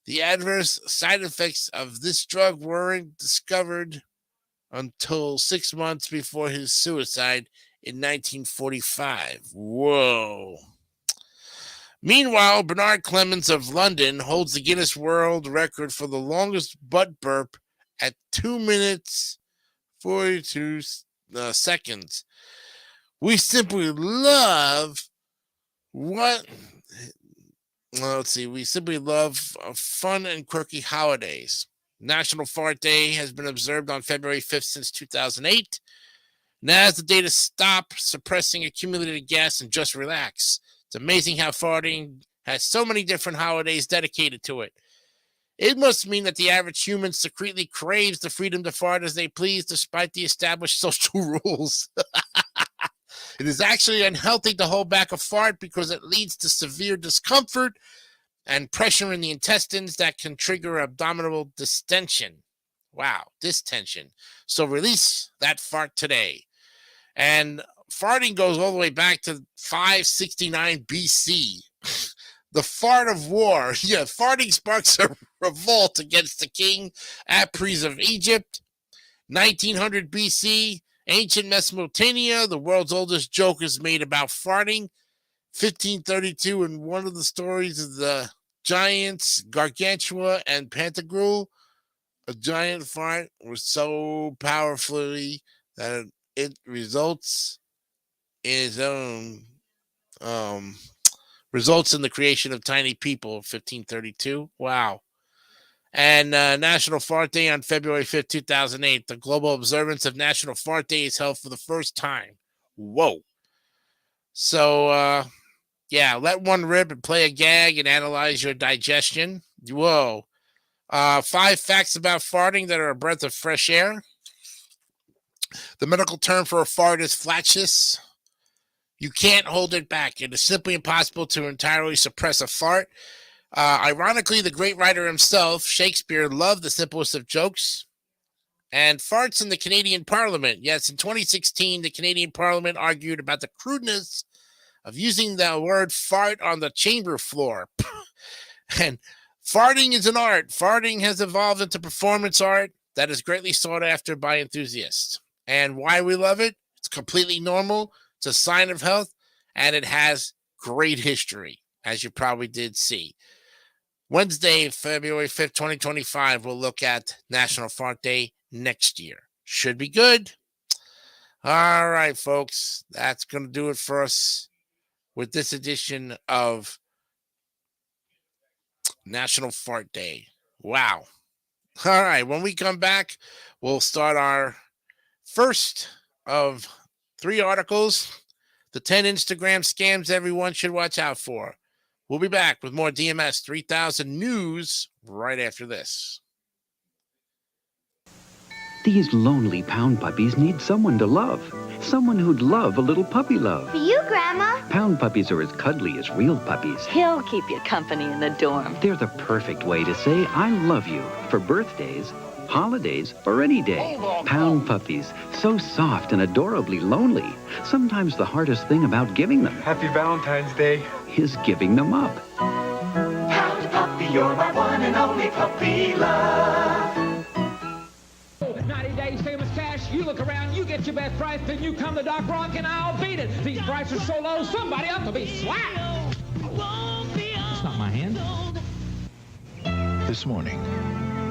The adverse side effects of this drug weren't discovered until 6 months before his suicide in 1945. Whoa. Meanwhile, Bernard Clemens of London holds the Guinness World Record for the longest butt burp at 2 minutes 42 seconds. We simply love We simply love fun and quirky holidays. National Fart Day has been observed on February 5th since 2008. Now's the day to stop suppressing accumulated gas and just relax. It's amazing how farting has so many different holidays dedicated to it. It must mean that the average human secretly craves the freedom to fart as they please despite the established social rules. It is actually unhealthy to hold back a fart because it leads to severe discomfort and pressure in the intestines that can trigger abdominal distension. Wow, distension. So release that fart today. And farting goes all the way back to 569 BC. The fart of war. Yeah, farting sparks a revolt against the king Apries of Egypt. 1900 BC, ancient Mesopotamia. The world's oldest joke is made about farting. 1532, in one of the stories of the giants, Gargantua and Pantagruel, a giant fart was so powerfully that it results in its own results in the creation of tiny people. 1532. Wow. And National Fart Day on February 5th, 2008. The global observance of National Fart Day is held for the first time. Whoa. So, yeah, let one rip and play a gag and analyze your digestion. Whoa. 5 facts about farting that are a breath of fresh air. The medical term for a fart is flatus. You can't hold it back. It is simply impossible to entirely suppress a fart. Ironically, the great writer himself, Shakespeare, loved the simplest of jokes. And farts in the Canadian Parliament. Yes, in 2016, the Canadian Parliament argued about the crudeness of using the word fart on the chamber floor. And farting is an art. Farting has evolved into performance art that is greatly sought after by enthusiasts. And why we love it? It's completely normal. It's a sign of health, and it has great history, as you probably did see. Wednesday, February 5th, 2025, we'll look at National Fart Day next year. Should be good. All right, folks, that's going to do it for us with this edition of National Fart Day. Wow. All right, when we come back, we'll start our first of 3 articles, the 10 Instagram scams everyone should watch out for. We'll be back with more DMS 3000 news right after this. These lonely pound puppies need someone to love. Someone who'd love a little puppy love. For you, Grandma. Pound puppies are as cuddly as real puppies. He'll keep you company in the dorm. They're the perfect way to say I love you for birthdays, holidays, or any day. Pound puppies, so soft and adorably lonely. Sometimes the hardest thing about giving them Happy Valentine's Day is giving them up. Pound puppy, you're my one and only puppy love. 90 days famous cash. You look around, you get your best price, then you come to Doc Rock and I'll beat it. These prices so low, somebody ought to be slapped. It's not my hand. This morning,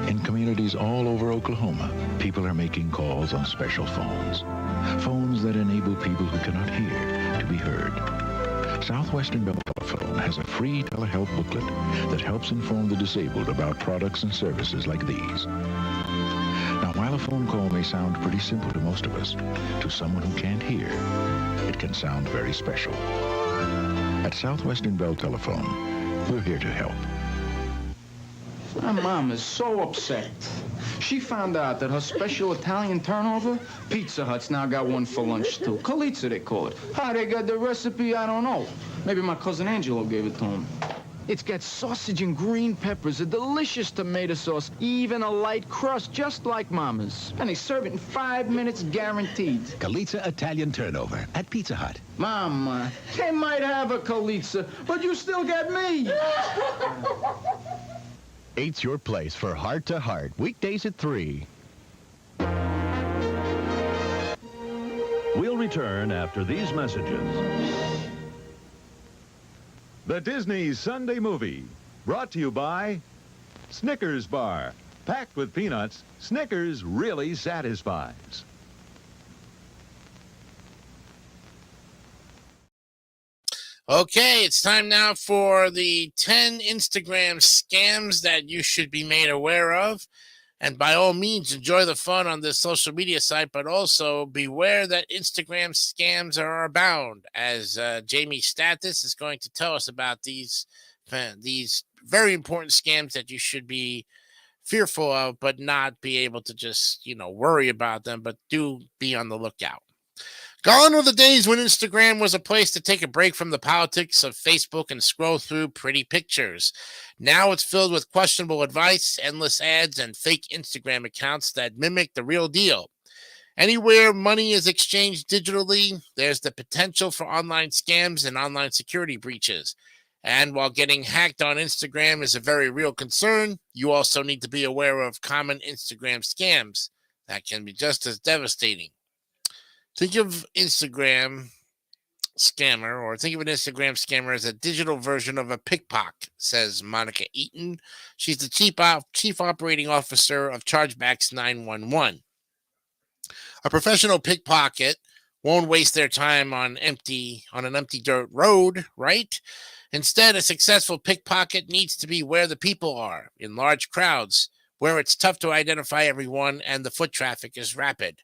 in communities all over Oklahoma, people are making calls on special phones. Phones that enable people who cannot hear to be heard. Southwestern Bell Telephone has a free telehealth booklet that helps inform the disabled about products and services like these. Now, while a phone call may sound pretty simple to most of us, to someone who can't hear, it can sound very special. At Southwestern Bell Telephone, we're here to help. My mom is so upset. She found out that her special Italian turnover, Pizza Hut's now got one for lunch, too. Calizza, they call it. How they got the recipe, I don't know. Maybe my cousin Angelo gave it to him. It's got sausage and green peppers, a delicious tomato sauce, even a light crust, just like Mama's. And they serve it in 5 minutes guaranteed. Calizza Italian turnover at Pizza Hut. Mama, they might have a Calizza, but you still got me. Eight's your place for Heart to Heart, weekdays at 3. We'll return after these messages. The Disney Sunday Movie, brought to you by Snickers Bar. Packed with peanuts, Snickers really satisfies. Okay, it's time now for the 10 Instagram scams that you should be made aware of. And by all means, enjoy the fun on this social media site, but also beware that Instagram scams are abound, as Jamie Stathis is going to tell us about these very important scams that you should be fearful of, but not be able to just, worry about them, but do be on the lookout. Gone are the days when Instagram was a place to take a break from the politics of Facebook and scroll through pretty pictures. Now it's filled with questionable advice, endless ads, and fake Instagram accounts that mimic the real deal. Anywhere money is exchanged digitally, there's the potential for online scams and online security breaches. And while getting hacked on Instagram is a very real concern, you also need to be aware of common Instagram scams that can be just as devastating. Think of Instagram scammer, or think of an Instagram scammer as a digital version of a pickpocket, says Monica Eaton. She's the chief operating officer of Chargebacks 911. A professional pickpocket won't waste their time on an empty dirt road, right? Instead, a successful pickpocket needs to be where the people are, in large crowds, where it's tough to identify everyone and the foot traffic is rapid.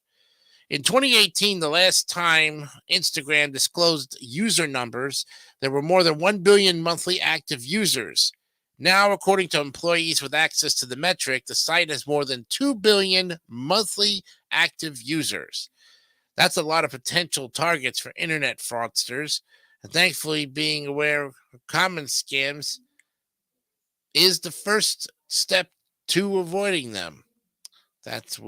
In 2018, the last time Instagram disclosed user numbers, there were more than 1 billion monthly active users. Now, according to employees with access to the metric, the site has more than 2 billion monthly active users. That's a lot of potential targets for internet fraudsters. And thankfully, being aware of common scams is the first step to avoiding them. That's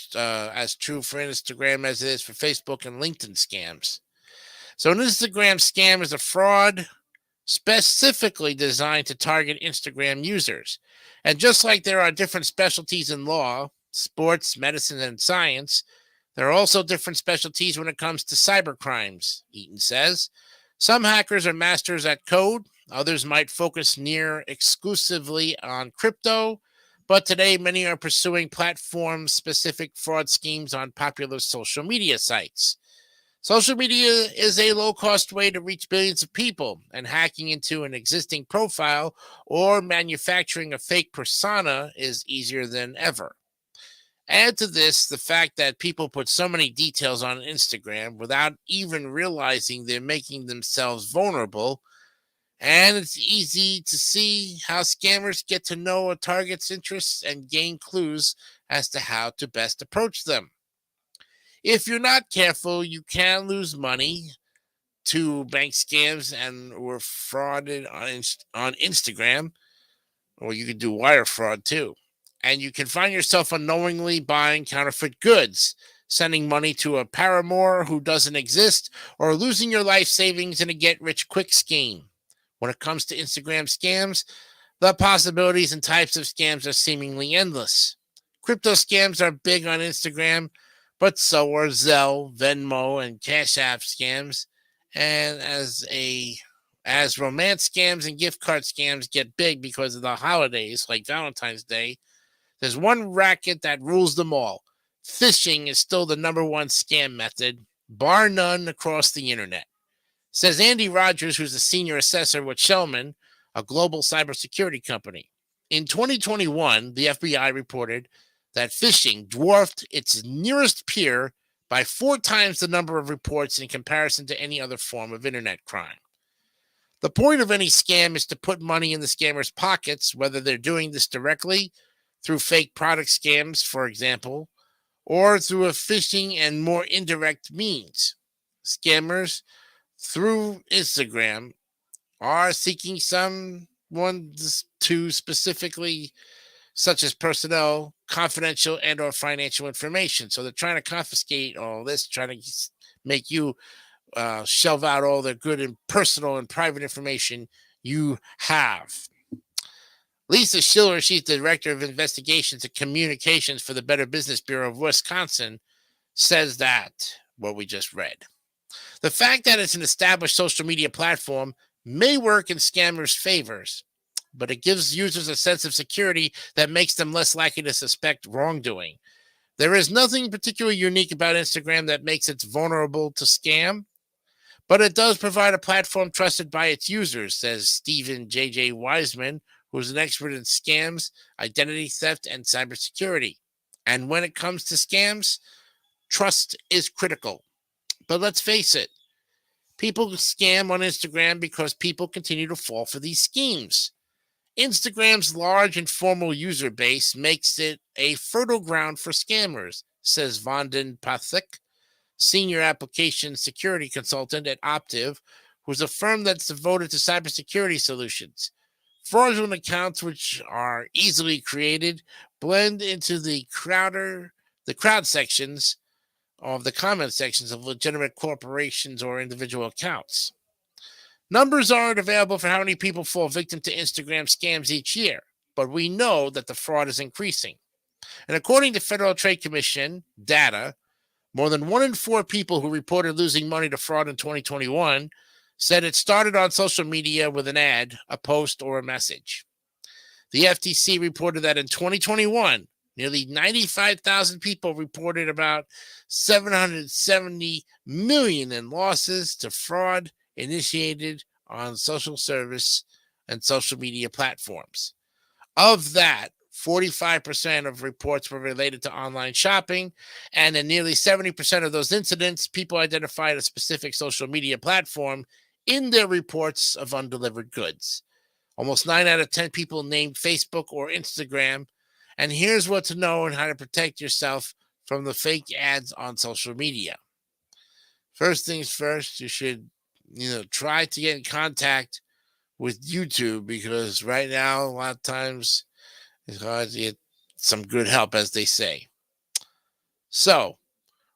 as true for Instagram as it is for Facebook and LinkedIn scams. So an Instagram scam is a fraud specifically designed to target Instagram users. And just like there are different specialties in law, sports, medicine, and science, there are also different specialties when it comes to cyber crimes, Eaton says. Some hackers are masters at code. Others might focus near exclusively on crypto. But today, many are pursuing platform-specific fraud schemes on popular social media sites. Social media is a low-cost way to reach billions of people, and hacking into an existing profile or manufacturing a fake persona is easier than ever. Add to this the fact that people put so many details on Instagram without even realizing they're making themselves vulnerable, and it's easy to see how scammers get to know a target's interests and gain clues as to how to best approach them. If you're not careful, you can lose money to bank scams and were frauded on Instagram, or you could do wire fraud too. And you can find yourself unknowingly buying counterfeit goods, sending money to a paramour who doesn't exist, or losing your life savings in a get-rich-quick scheme. When it comes to Instagram scams, the possibilities and types of scams are seemingly endless. Crypto scams are big on Instagram, but so are Zelle, Venmo, and Cash App scams. And as a As romance scams and gift card scams get big because of the holidays like Valentine's Day, there's one racket that rules them all. Phishing is still the number one scam method, bar none, across the internet. Says Andy Rogers, who's a senior assessor with Shellman, a global cybersecurity company. In 2021, the FBI reported that phishing dwarfed its nearest peer by 4 times the number of reports in comparison to any other form of internet crime. The point of any scam is to put money in the scammers' pockets, whether they're doing this directly through fake product scams, for example, or through a phishing and more indirect means. Scammers through Instagram are seeking someone to specifically, such as personnel, confidential and or financial information. So they're trying to confiscate all this, trying to make you shelve out all the good and personal and private information you have. Lisa Schiller, she's the Director of Investigations and Communications for the Better Business Bureau of Wisconsin, says that, what we just read. The fact that it's an established social media platform may work in scammers' favors, but it gives users a sense of security that makes them less likely to suspect wrongdoing. There is nothing particularly unique about Instagram that makes it vulnerable to scam, but it does provide a platform trusted by its users, says Stephen J.J. Wiseman, who's an expert in scams, identity theft, and cybersecurity. And when it comes to scams, trust is critical. But let's face it, people scam on Instagram because people continue to fall for these schemes. Instagram's large and formal user base makes it a fertile ground for scammers, says Vanden Pathik, senior application security consultant at Optiv, who's a firm that's devoted to cybersecurity solutions. Fraudulent accounts, which are easily created, blend into the crowd sections of the comment sections of legitimate corporations or individual accounts. Numbers aren't available for how many people fall victim to Instagram scams each year, but we know that the fraud is increasing. And according to Federal Trade Commission data, more than 1 in 4 people who reported losing money to fraud in 2021 said it started on social media with an ad, a post, or a message. The FTC reported that in 2021, nearly 95,000 people reported about $770 million in losses to fraud initiated on social service and social media platforms. Of that, 45% of reports were related to online shopping, and in nearly 70% of those incidents, people identified a specific social media platform in their reports of undelivered goods. Almost 9 out of 10 people named Facebook or Instagram. And here's what to know and how to protect yourself from the fake ads on social media. First things first, you should, try to get in contact with YouTube, because right now, a lot of times, it's hard to get some good help, as they say. So,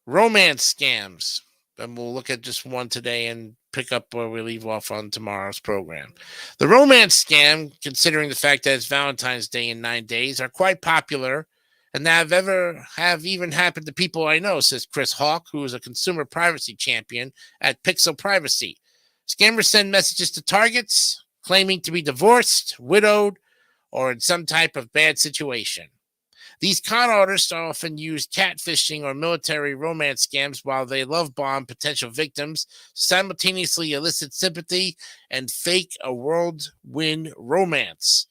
romance scams. And we'll look at just one today and pick up where we leave off on tomorrow's program. The romance scam, considering the fact that it's Valentine's Day in 9 days, are quite popular and have even happened to people I know, says Chris Hawk, who is a consumer privacy champion at Pixel Privacy. Scammers send messages to targets claiming to be divorced, widowed, or in some type of bad situation. These con artists often use catfishing or military romance scams while they love bomb potential victims, simultaneously elicit sympathy, and fake a whirlwind romance.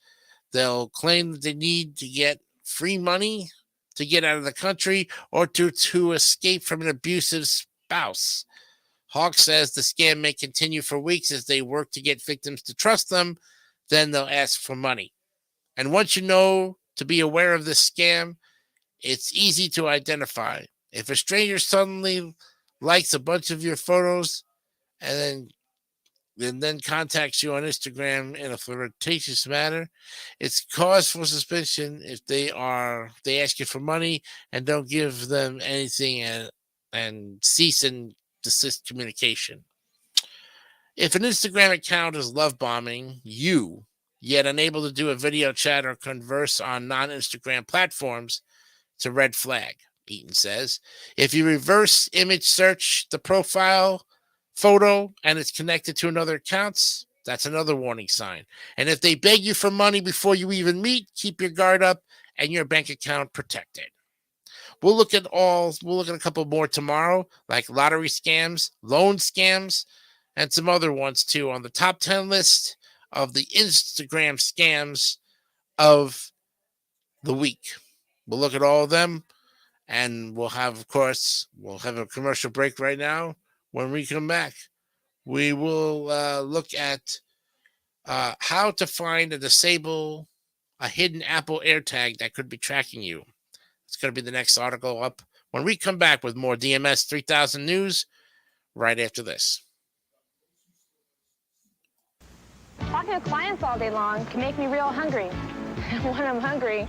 They'll claim that they need to get free money to get out of the country or to escape from an abusive spouse. Hawk says the scam may continue for weeks as they work to get victims to trust them. Then they'll ask for money. And once you know to be aware of this scam, it's easy to identify. If a stranger suddenly likes a bunch of your photos and then contacts you on Instagram in a flirtatious manner, it's cause for suspicion if they ask you for money and don't give them anything and cease and desist communication. If an Instagram account is love bombing you, yet unable to do a video chat or converse on non-Instagram platforms, it's a red flag, Eaton says. If you reverse image search the profile photo and it's connected to another account, That's another warning sign. And if they beg you for money before you even meet, keep your guard up and your bank account protected. We'll look at a couple more tomorrow, like lottery scams, loan scams, and some other ones too on the top 10 list of the Instagram scams of the week. We'll look at all of them, and we'll have a commercial break right now. When we come back, we will look at how to find and disable a hidden Apple AirTag that could be tracking you. It's going to be the next article up when we come back with more DMS 3000 news right after this. Talking to clients all day long can make me real hungry. And when I'm hungry,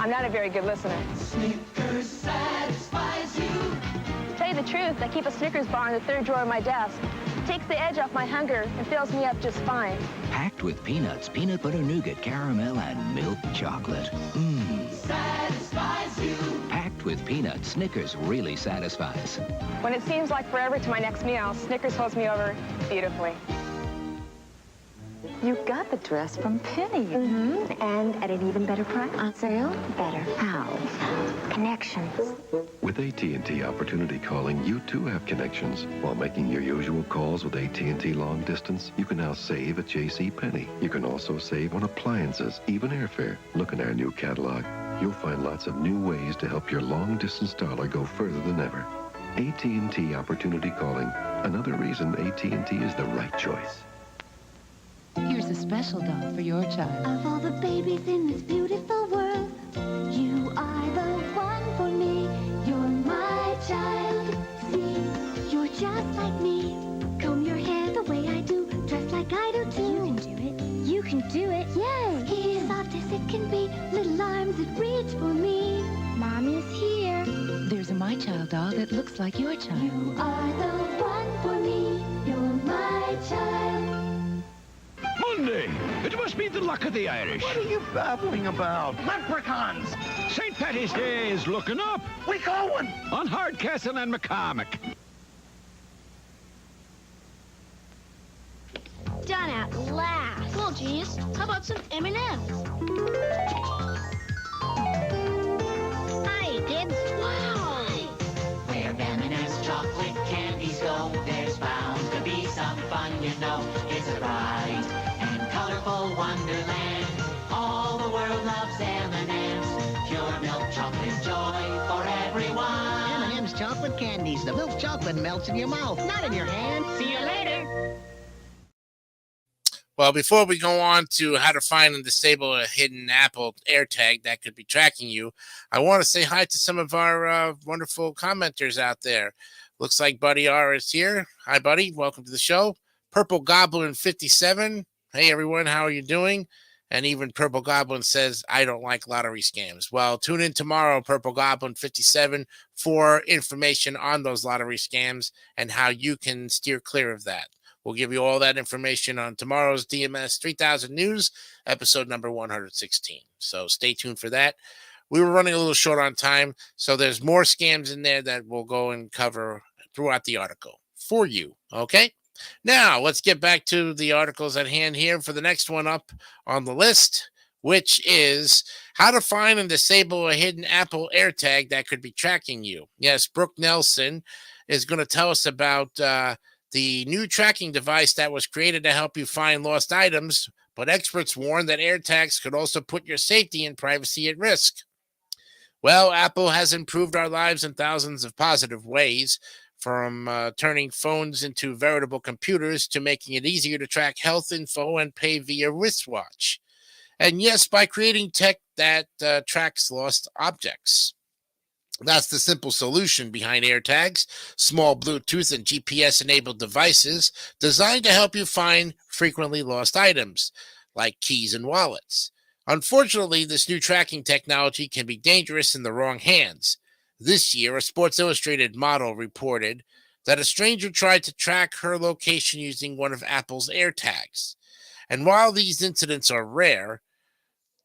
I'm not a very good listener. Snickers satisfies you. To tell you the truth, I keep a Snickers bar in the third drawer of my desk. It takes the edge off my hunger and fills me up just fine. Packed with peanuts, peanut butter nougat, caramel, and milk chocolate. Mmm. Satisfies you. Packed with peanuts, Snickers really satisfies. When it seems like forever to my next meal, Snickers holds me over beautifully. You got the dress from Penny. Mm-hmm. And at an even better price. On sale? Better. How? Connections. With AT&T Opportunity Calling, you too have connections. While making your usual calls with AT&T Long Distance, you can now save at JCPenney. You can also save on appliances, even airfare. Look in our new catalog. You'll find lots of new ways to help your long-distance dollar go further than ever. AT&T Opportunity Calling. Another reason AT&T is the right choice. Here's a special doll for your child. Of all the babies in this beautiful world, you are the one for me. You're my child. See, you're just like me. Comb your hair the way I do, dress like I do too. You can do it. You can do it. Yes. He's soft as it can be, little arms that reach for me. Mommy's here. There's a My Child doll that looks like your child. You are the one for me. You're my child. Monday! It must be the luck of the Irish. What are you babbling about? Leprechauns! St. Paddy's Day is looking up. We got one! On Hardcastle and McCormick. Done at last. Well, genius, how about some M&Ms? Hi, kids. Wow. Where M&M's chocolate candies go, there's bound to be some fun, you know. It's a bright and colorful wonderland. All the world loves M&M's. Pure milk chocolate joy for everyone. M&M's chocolate candies. The milk chocolate melts in your mouth, not in your hand. See you later. Well, before we go on to how to find and disable a hidden Apple AirTag that could be tracking you, I want to say hi to some of our wonderful commenters out there. Looks like Buddy R is here. Hi, Buddy. Welcome to the show. Purple Goblin 57. Hey, everyone. How are you doing? And even Purple Goblin says, I don't like lottery scams. Well, tune in tomorrow, Purple Goblin 57, for information on those lottery scams and how you can steer clear of that. We'll give you all that information on tomorrow's DMS 3000 News, episode number 116. So stay tuned for that. We were running a little short on time, so there's more scams in there that we'll go and cover throughout the article for you, okay? Now, let's get back to the articles at hand here for the next one up on the list, which is how to find and disable a hidden Apple AirTag that could be tracking you. Yes, Brooke Nelson is going to tell us about the new tracking device that was created to help you find lost items, but experts warn that AirTags could also put your safety and privacy at risk. Well, Apple has improved our lives in thousands of positive ways, from turning phones into veritable computers to making it easier to track health info and pay via wristwatch. And yes, by creating tech that tracks lost objects. That's the simple solution behind AirTags, small Bluetooth and GPS-enabled devices designed to help you find frequently lost items, like keys and wallets. Unfortunately, this new tracking technology can be dangerous in the wrong hands. This year, a Sports Illustrated model reported that a stranger tried to track her location using one of Apple's AirTags. And while these incidents are rare,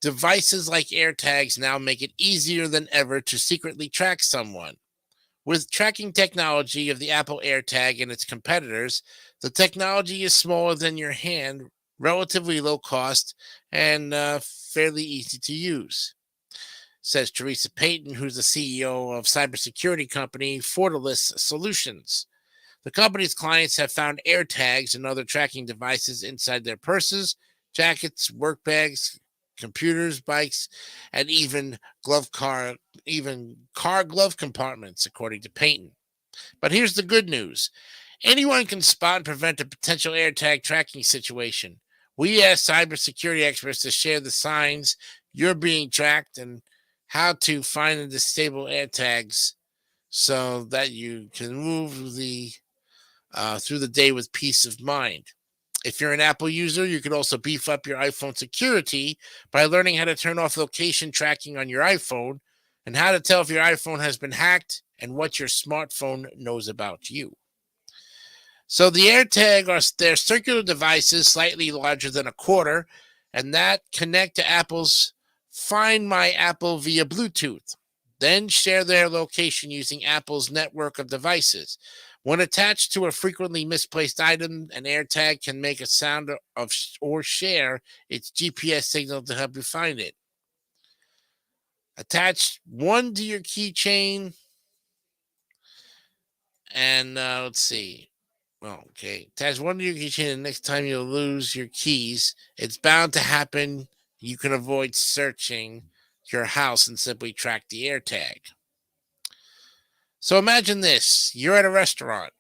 devices like AirTags now make it easier than ever to secretly track someone. With tracking technology of the Apple AirTag and its competitors, the technology is smaller than your hand relatively low cost, and fairly easy to use, says Teresa Payton, who's the CEO of cybersecurity company Fortalice Solutions. The company's clients have found AirTags and other tracking devices inside their purses, jackets, work bags, computers, bikes, and even car glove compartments, according to Payton. But here's the good news. Anyone can spot and prevent a potential AirTag tracking situation. We asked cybersecurity experts to share the signs you're being tracked and how to find and disable AirTags so that you can move through the day with peace of mind. If you're an Apple user, you could also beef up your iPhone security by learning how to turn off location tracking on your iPhone and how to tell if your iPhone has been hacked and what your smartphone knows about you. So the AirTag they're circular devices slightly larger than a quarter, and that connect to Apple's Find My Apple via Bluetooth, then share their location using Apple's network of devices. When attached to a frequently misplaced item, an AirTag can make a sound or share its GPS signal to help you find it. Attach one to your keychain, and let's see. Attach one to your keychain, and next time you'll lose your keys, it's bound to happen. You can avoid searching your house and simply track the AirTag. So imagine this. You're at a restaurant,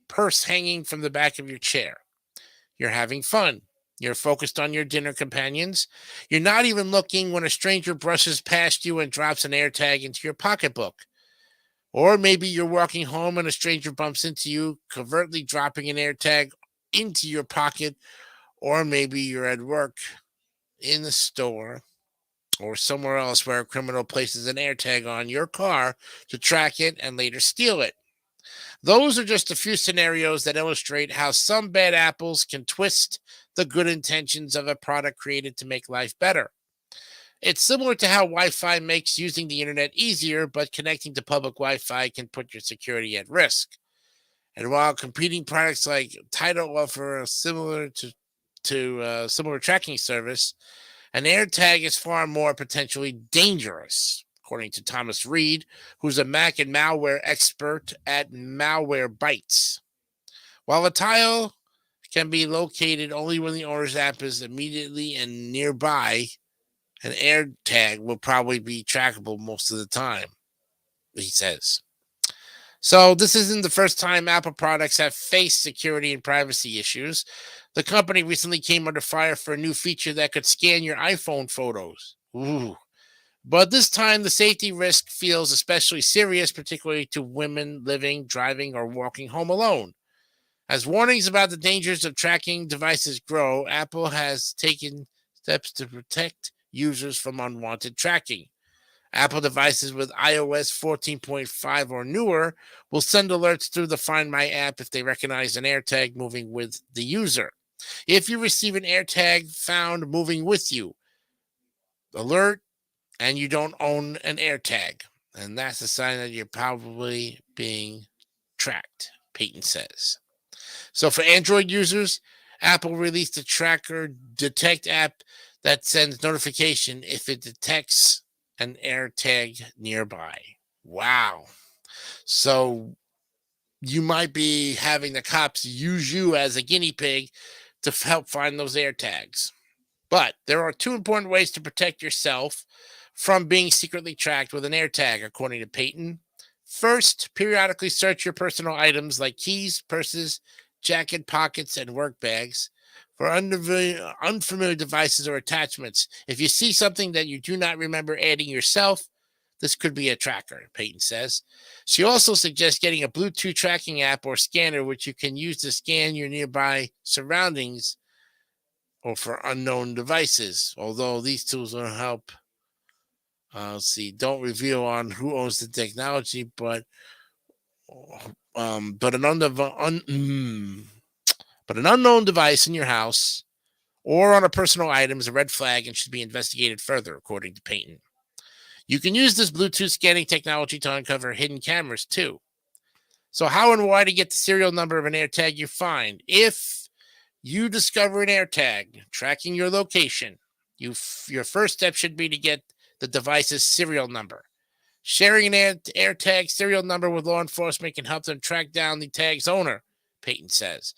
purse hanging from the back of your chair. You're having fun. You're focused on your dinner companions. You're not even looking when a stranger brushes past you and drops an AirTag into your pocketbook. Or maybe you're walking home and a stranger bumps into you, covertly dropping an AirTag into your pocket. Or maybe you're at work, in the store, or somewhere else where a criminal places an AirTag on your car to track it and later steal it. Those are just a few scenarios that illustrate how some bad apples can twist the good intentions of a product created to make life better. It's similar to how Wi-Fi makes using the internet easier, but connecting to public Wi-Fi can put your security at risk. And while competing products like Tidal offer a similar tracking service, an AirTag is far more potentially dangerous, according to Thomas Reed, who's a Mac and malware expert at Malwarebytes. While a tile can be located only when the owner's app is immediately and nearby, an AirTag will probably be trackable most of the time, he says. So this isn't the first time Apple products have faced security and privacy issues. The company recently came under fire for a new feature that could scan your iPhone photos. Ooh. But this time, the safety risk feels especially serious, particularly to women living, driving, or walking home alone. As warnings about the dangers of tracking devices grow, Apple has taken steps to protect users from unwanted tracking. Apple devices with iOS 14.5 or newer will send alerts through the Find My app if they recognize an AirTag moving with the user. If you receive an AirTag found moving with you, alert, and you don't own an AirTag, and that's a sign that you're probably being tracked, Payton says. So for Android users, Apple released a Tracker Detect app that sends notification if it detects an AirTag nearby. Wow. So you might be having the cops use you as a guinea pig to help find those AirTags. But there are two important ways to protect yourself from being secretly tracked with an AirTag, according to Payton. First, periodically search your personal items like keys, purses, jacket pockets, and work bags for unfamiliar devices or attachments. If you see something that you do not remember adding yourself, this could be a tracker, Payton says. She also suggests getting a Bluetooth tracking app or scanner, which you can use to scan your nearby surroundings or for unknown devices, although these tools will help. Don't reveal on who owns the technology, but an unknown device in your house or on a personal item is a red flag and should be investigated further, according to Payton. You can use this Bluetooth scanning technology to uncover hidden cameras, too. So how and why to get the serial number of an AirTag you find? If you discover an AirTag tracking your location, your first step should be to get the device's serial number. Sharing an AirTag serial number with law enforcement can help them track down the tag's owner, Peyton says.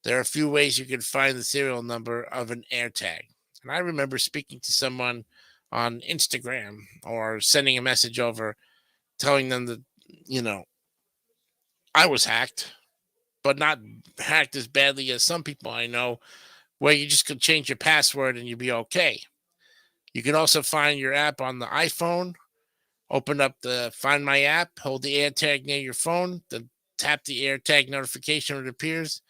There are a few ways you can find the serial number of an AirTag. And I remember speaking to someone on Instagram or sending a message over telling them that, I was hacked, but not hacked as badly as some people I know, where you just could change your password and you'd be okay. You can also find your app on the iPhone. Open up the Find My app, hold the AirTag near your phone, then tap the AirTag notification when it appears.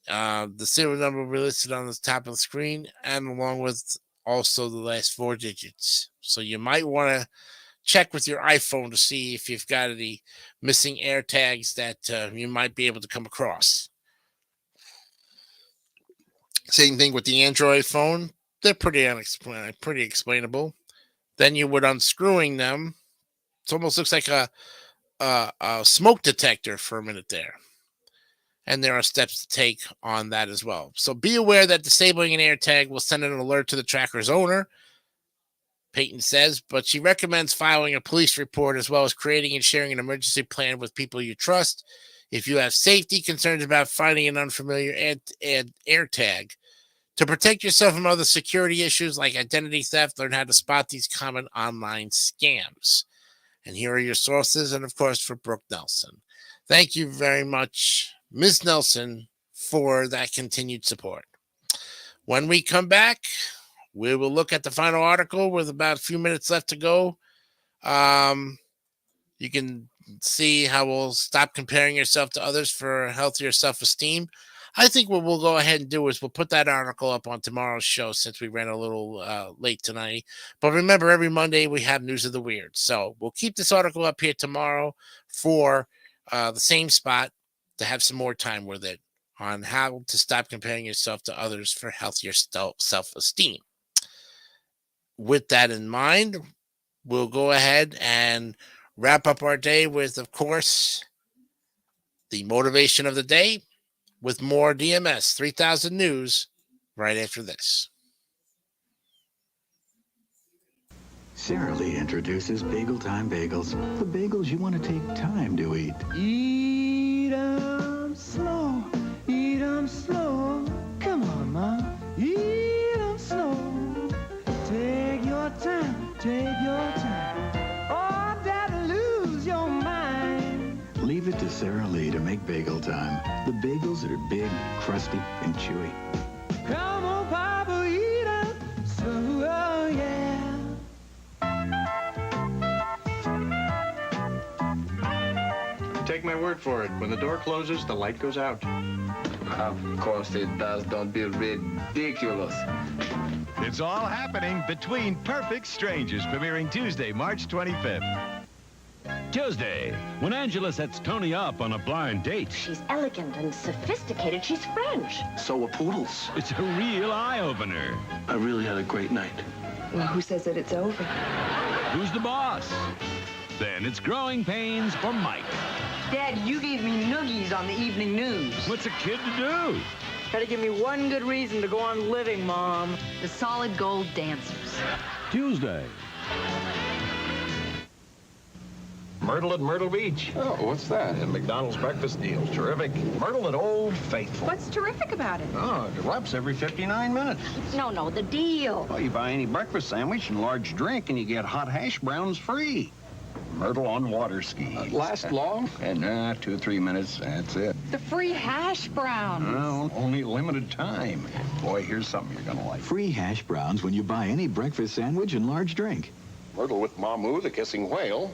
The serial number will be listed on the top of the screen, and along with also the last 4 digits. So you might want to check with your iPhone to see if you've got any missing AirTags that you might be able to come across. Same thing with the Android phone. They're pretty explainable. Then you would unscrewing them. It almost looks like a smoke detector for a minute there. And there are steps to take on that as well. So be aware that disabling an AirTag will send an alert to the tracker's owner, Peyton says, but she recommends filing a police report as well as creating and sharing an emergency plan with people you trust. If you have safety concerns about finding an unfamiliar AirTag, to protect yourself from other security issues like identity theft, learn how to spot these common online scams. And here are your sources, and of course, for Brooke Nelson. Thank you very much, Ms. Nelson, for that continued support. When we come back, we will look at the final article with about a few minutes left to go. You can see how we'll stop comparing yourself to others for healthier self-esteem. I think what we'll go ahead and do is we'll put that article up on tomorrow's show since we ran a little late tonight. But remember, every Monday we have News of the Weird. So we'll keep this article up here tomorrow for the same spot to have some more time with it on how to stop comparing yourself to others for healthier self-esteem. With that in mind, we'll go ahead and wrap up our day with, of course, the motivation of the day, with more DMS 3000 News right after this. Sara Lee introduces Bagel Time Bagels. The bagels you want to take time to eat. Eat 'em slow, eat 'em slow. Come on, Mom, eat 'em slow. Take your time, take your time. Oh, Dad'll lose your mind. Leave it to Sara Lee to make Bagel Time. The bagels that are big, crusty, and chewy. Come on, Papa, eat 'em slow, oh, yeah. Take my word for it. When the door closes, the light goes out. Of course it does. Don't be ridiculous. It's all happening between Perfect Strangers, premiering Tuesday, March 25th. Tuesday, when Angela sets Tony up on a blind date. She's elegant and sophisticated. She's French. So are poodles. It's a real eye-opener. I really had a great night. Well, who says that it's over? Who's the boss? Then it's Growing Pains for Mike. Dad, you gave me noogies on the evening news. What's a kid to do? Try to give me one good reason to go on living, Mom. The Solid Gold Dancers. Tuesday. Myrtle at Myrtle Beach. Oh, what's that? A McDonald's breakfast deal. Terrific. Myrtle at Old Faithful. What's terrific about it? Oh, it erupts every 59 minutes. No, the deal. Well, you buy any breakfast sandwich and large drink, and you get hot hash browns free. Myrtle on water skis. Last long? And 2 or 3 minutes, that's it. The free hash browns. Well, only limited time. Boy, here's something you're gonna like. Free hash browns when you buy any breakfast sandwich and large drink. Myrtle with Mamu, the kissing whale.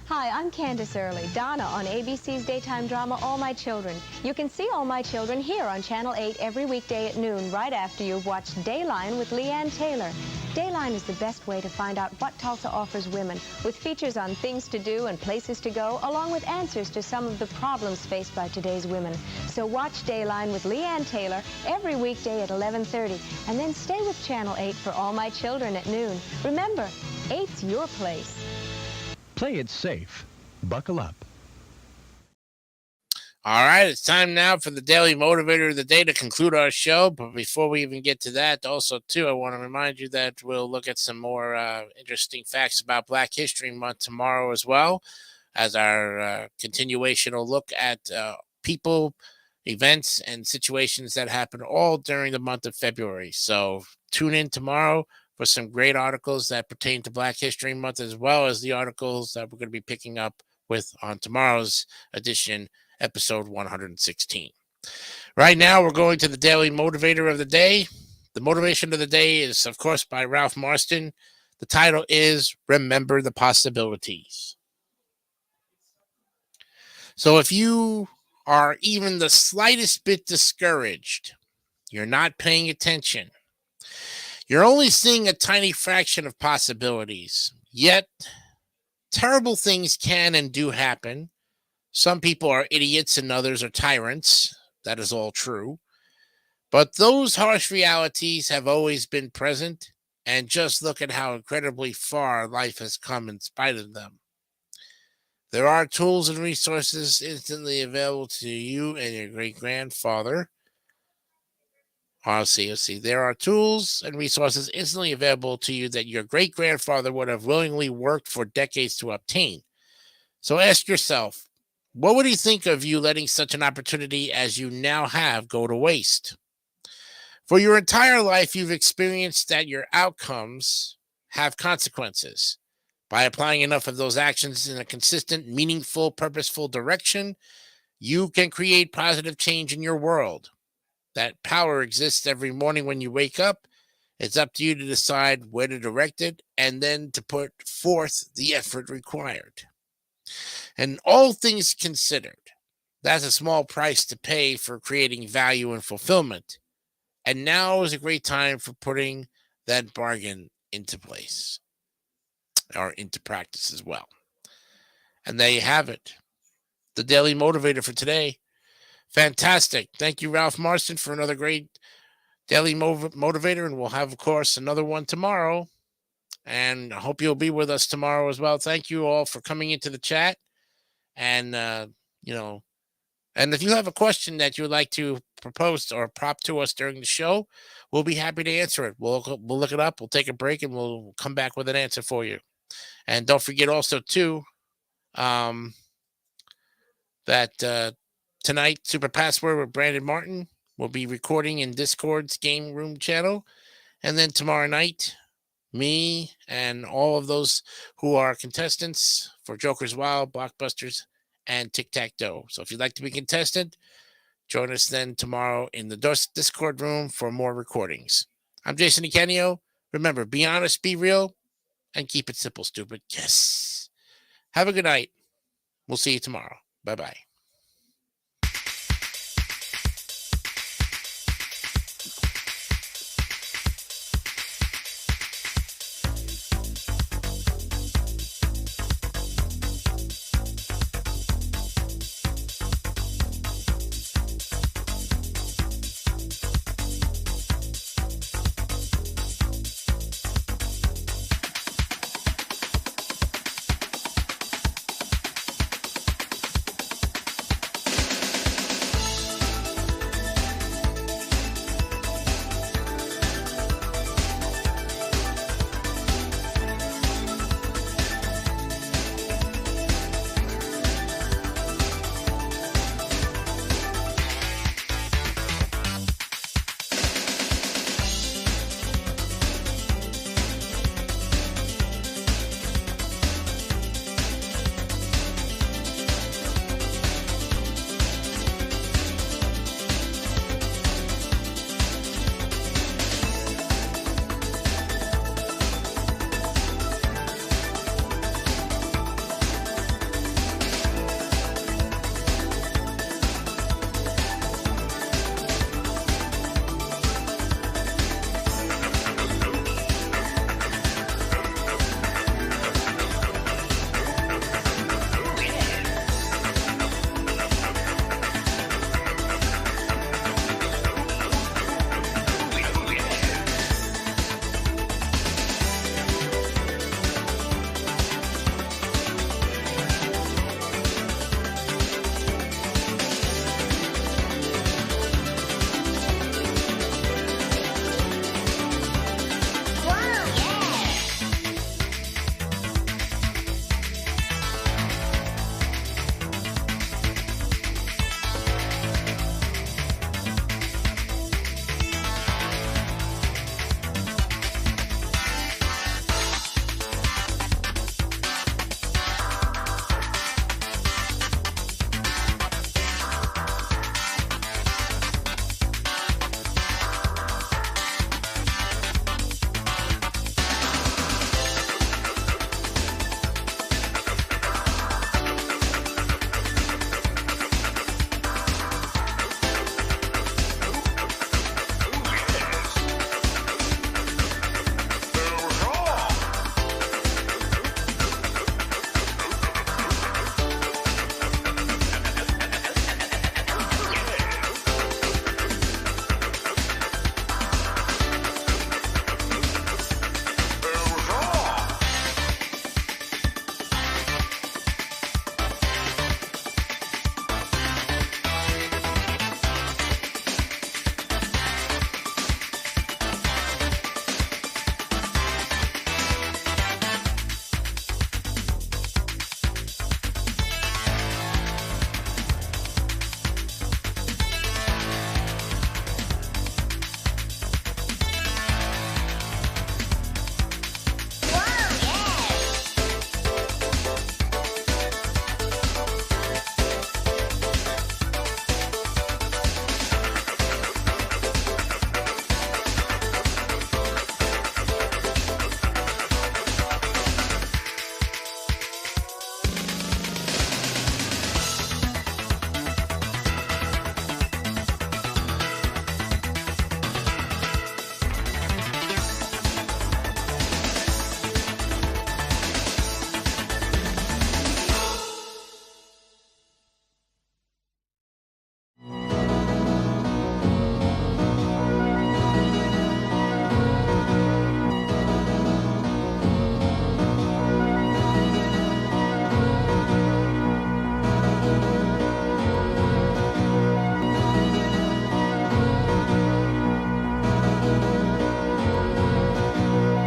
Hi, I'm Candace Early, Donna on ABC's daytime drama All My Children. You can see All My Children here on Channel 8 every weekday at noon, right after you've watched Dayline with Leanne Taylor. Dayline is the best way to find out what Tulsa offers women, with features on things to do and places to go, along with answers to some of the problems faced by today's women. So watch Dayline with Leanne Taylor every weekday at 11:30, and then stay with Channel 8 for All My Children at noon. Remember, 8's your place. Play it safe. Buckle up. All right, it's time now for the Daily Motivator of the Day to conclude our show. But before we even get to that, also, too, I want to remind you that we'll look at some more interesting facts about Black History Month tomorrow as well, as our continuational look at people, events, and situations that happen all during the month of February. So tune in tomorrow for some great articles that pertain to Black History Month, as well as the articles that we're going to be picking up with on tomorrow's edition, episode 116. Right now, we're going to the Daily Motivator of the Day. The motivation of the day is, of course, by Ralph Marston. The title is Remember the Possibilities. So if you are even the slightest bit discouraged, you're not paying attention, you're only seeing a tiny fraction of possibilities, yet terrible things can and do happen. Some people are idiots and others are tyrants. That is all true. But those harsh realities have always been present, and just look at how incredibly far life has come in spite of them. There are tools and resources instantly available to you and your great-grandfather. There are tools and resources instantly available to you that your great-grandfather would have willingly worked for decades to obtain. So ask yourself, what would he think of you letting such an opportunity as you now have go to waste? For your entire life, you've experienced that your outcomes have consequences. By applying enough of those actions in a consistent, meaningful, purposeful direction, you can create positive change in your world. That power exists every morning when you wake up. It's up to you to decide where to direct it and then to put forth the effort required. And all things considered, that's a small price to pay for creating value and fulfillment. And now is a great time for putting that bargain into place, or into practice as well. And there you have it. The Daily Motivator for today. Fantastic. Thank you, Ralph Marston, for another great Daily Motivator. And we'll have, of course, another one tomorrow. And I hope you'll be with us tomorrow as well. Thank you all for coming into the chat. And, and if you have a question that you would like to propose or prop to us during the show, we'll be happy to answer it. We'll look it up. We'll take a break and we'll come back with an answer for you. And don't forget also, too, that tonight, Super Password with Brandon Martin will be recording in Discord's Game Room channel. And then tomorrow night, me and all of those who are contestants for Joker's Wild, Blockbusters, and Tic-Tac-Toe. So if you'd like to be contestant, join us then tomorrow in the Discord room for more recordings. I'm Jason Ikenio. Remember, be honest, be real, and keep it simple, stupid. Yes. Have a good night. We'll see you tomorrow. Bye-bye.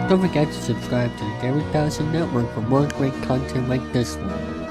Don't forget to subscribe to the Gary Dawson Network for more great content like this one.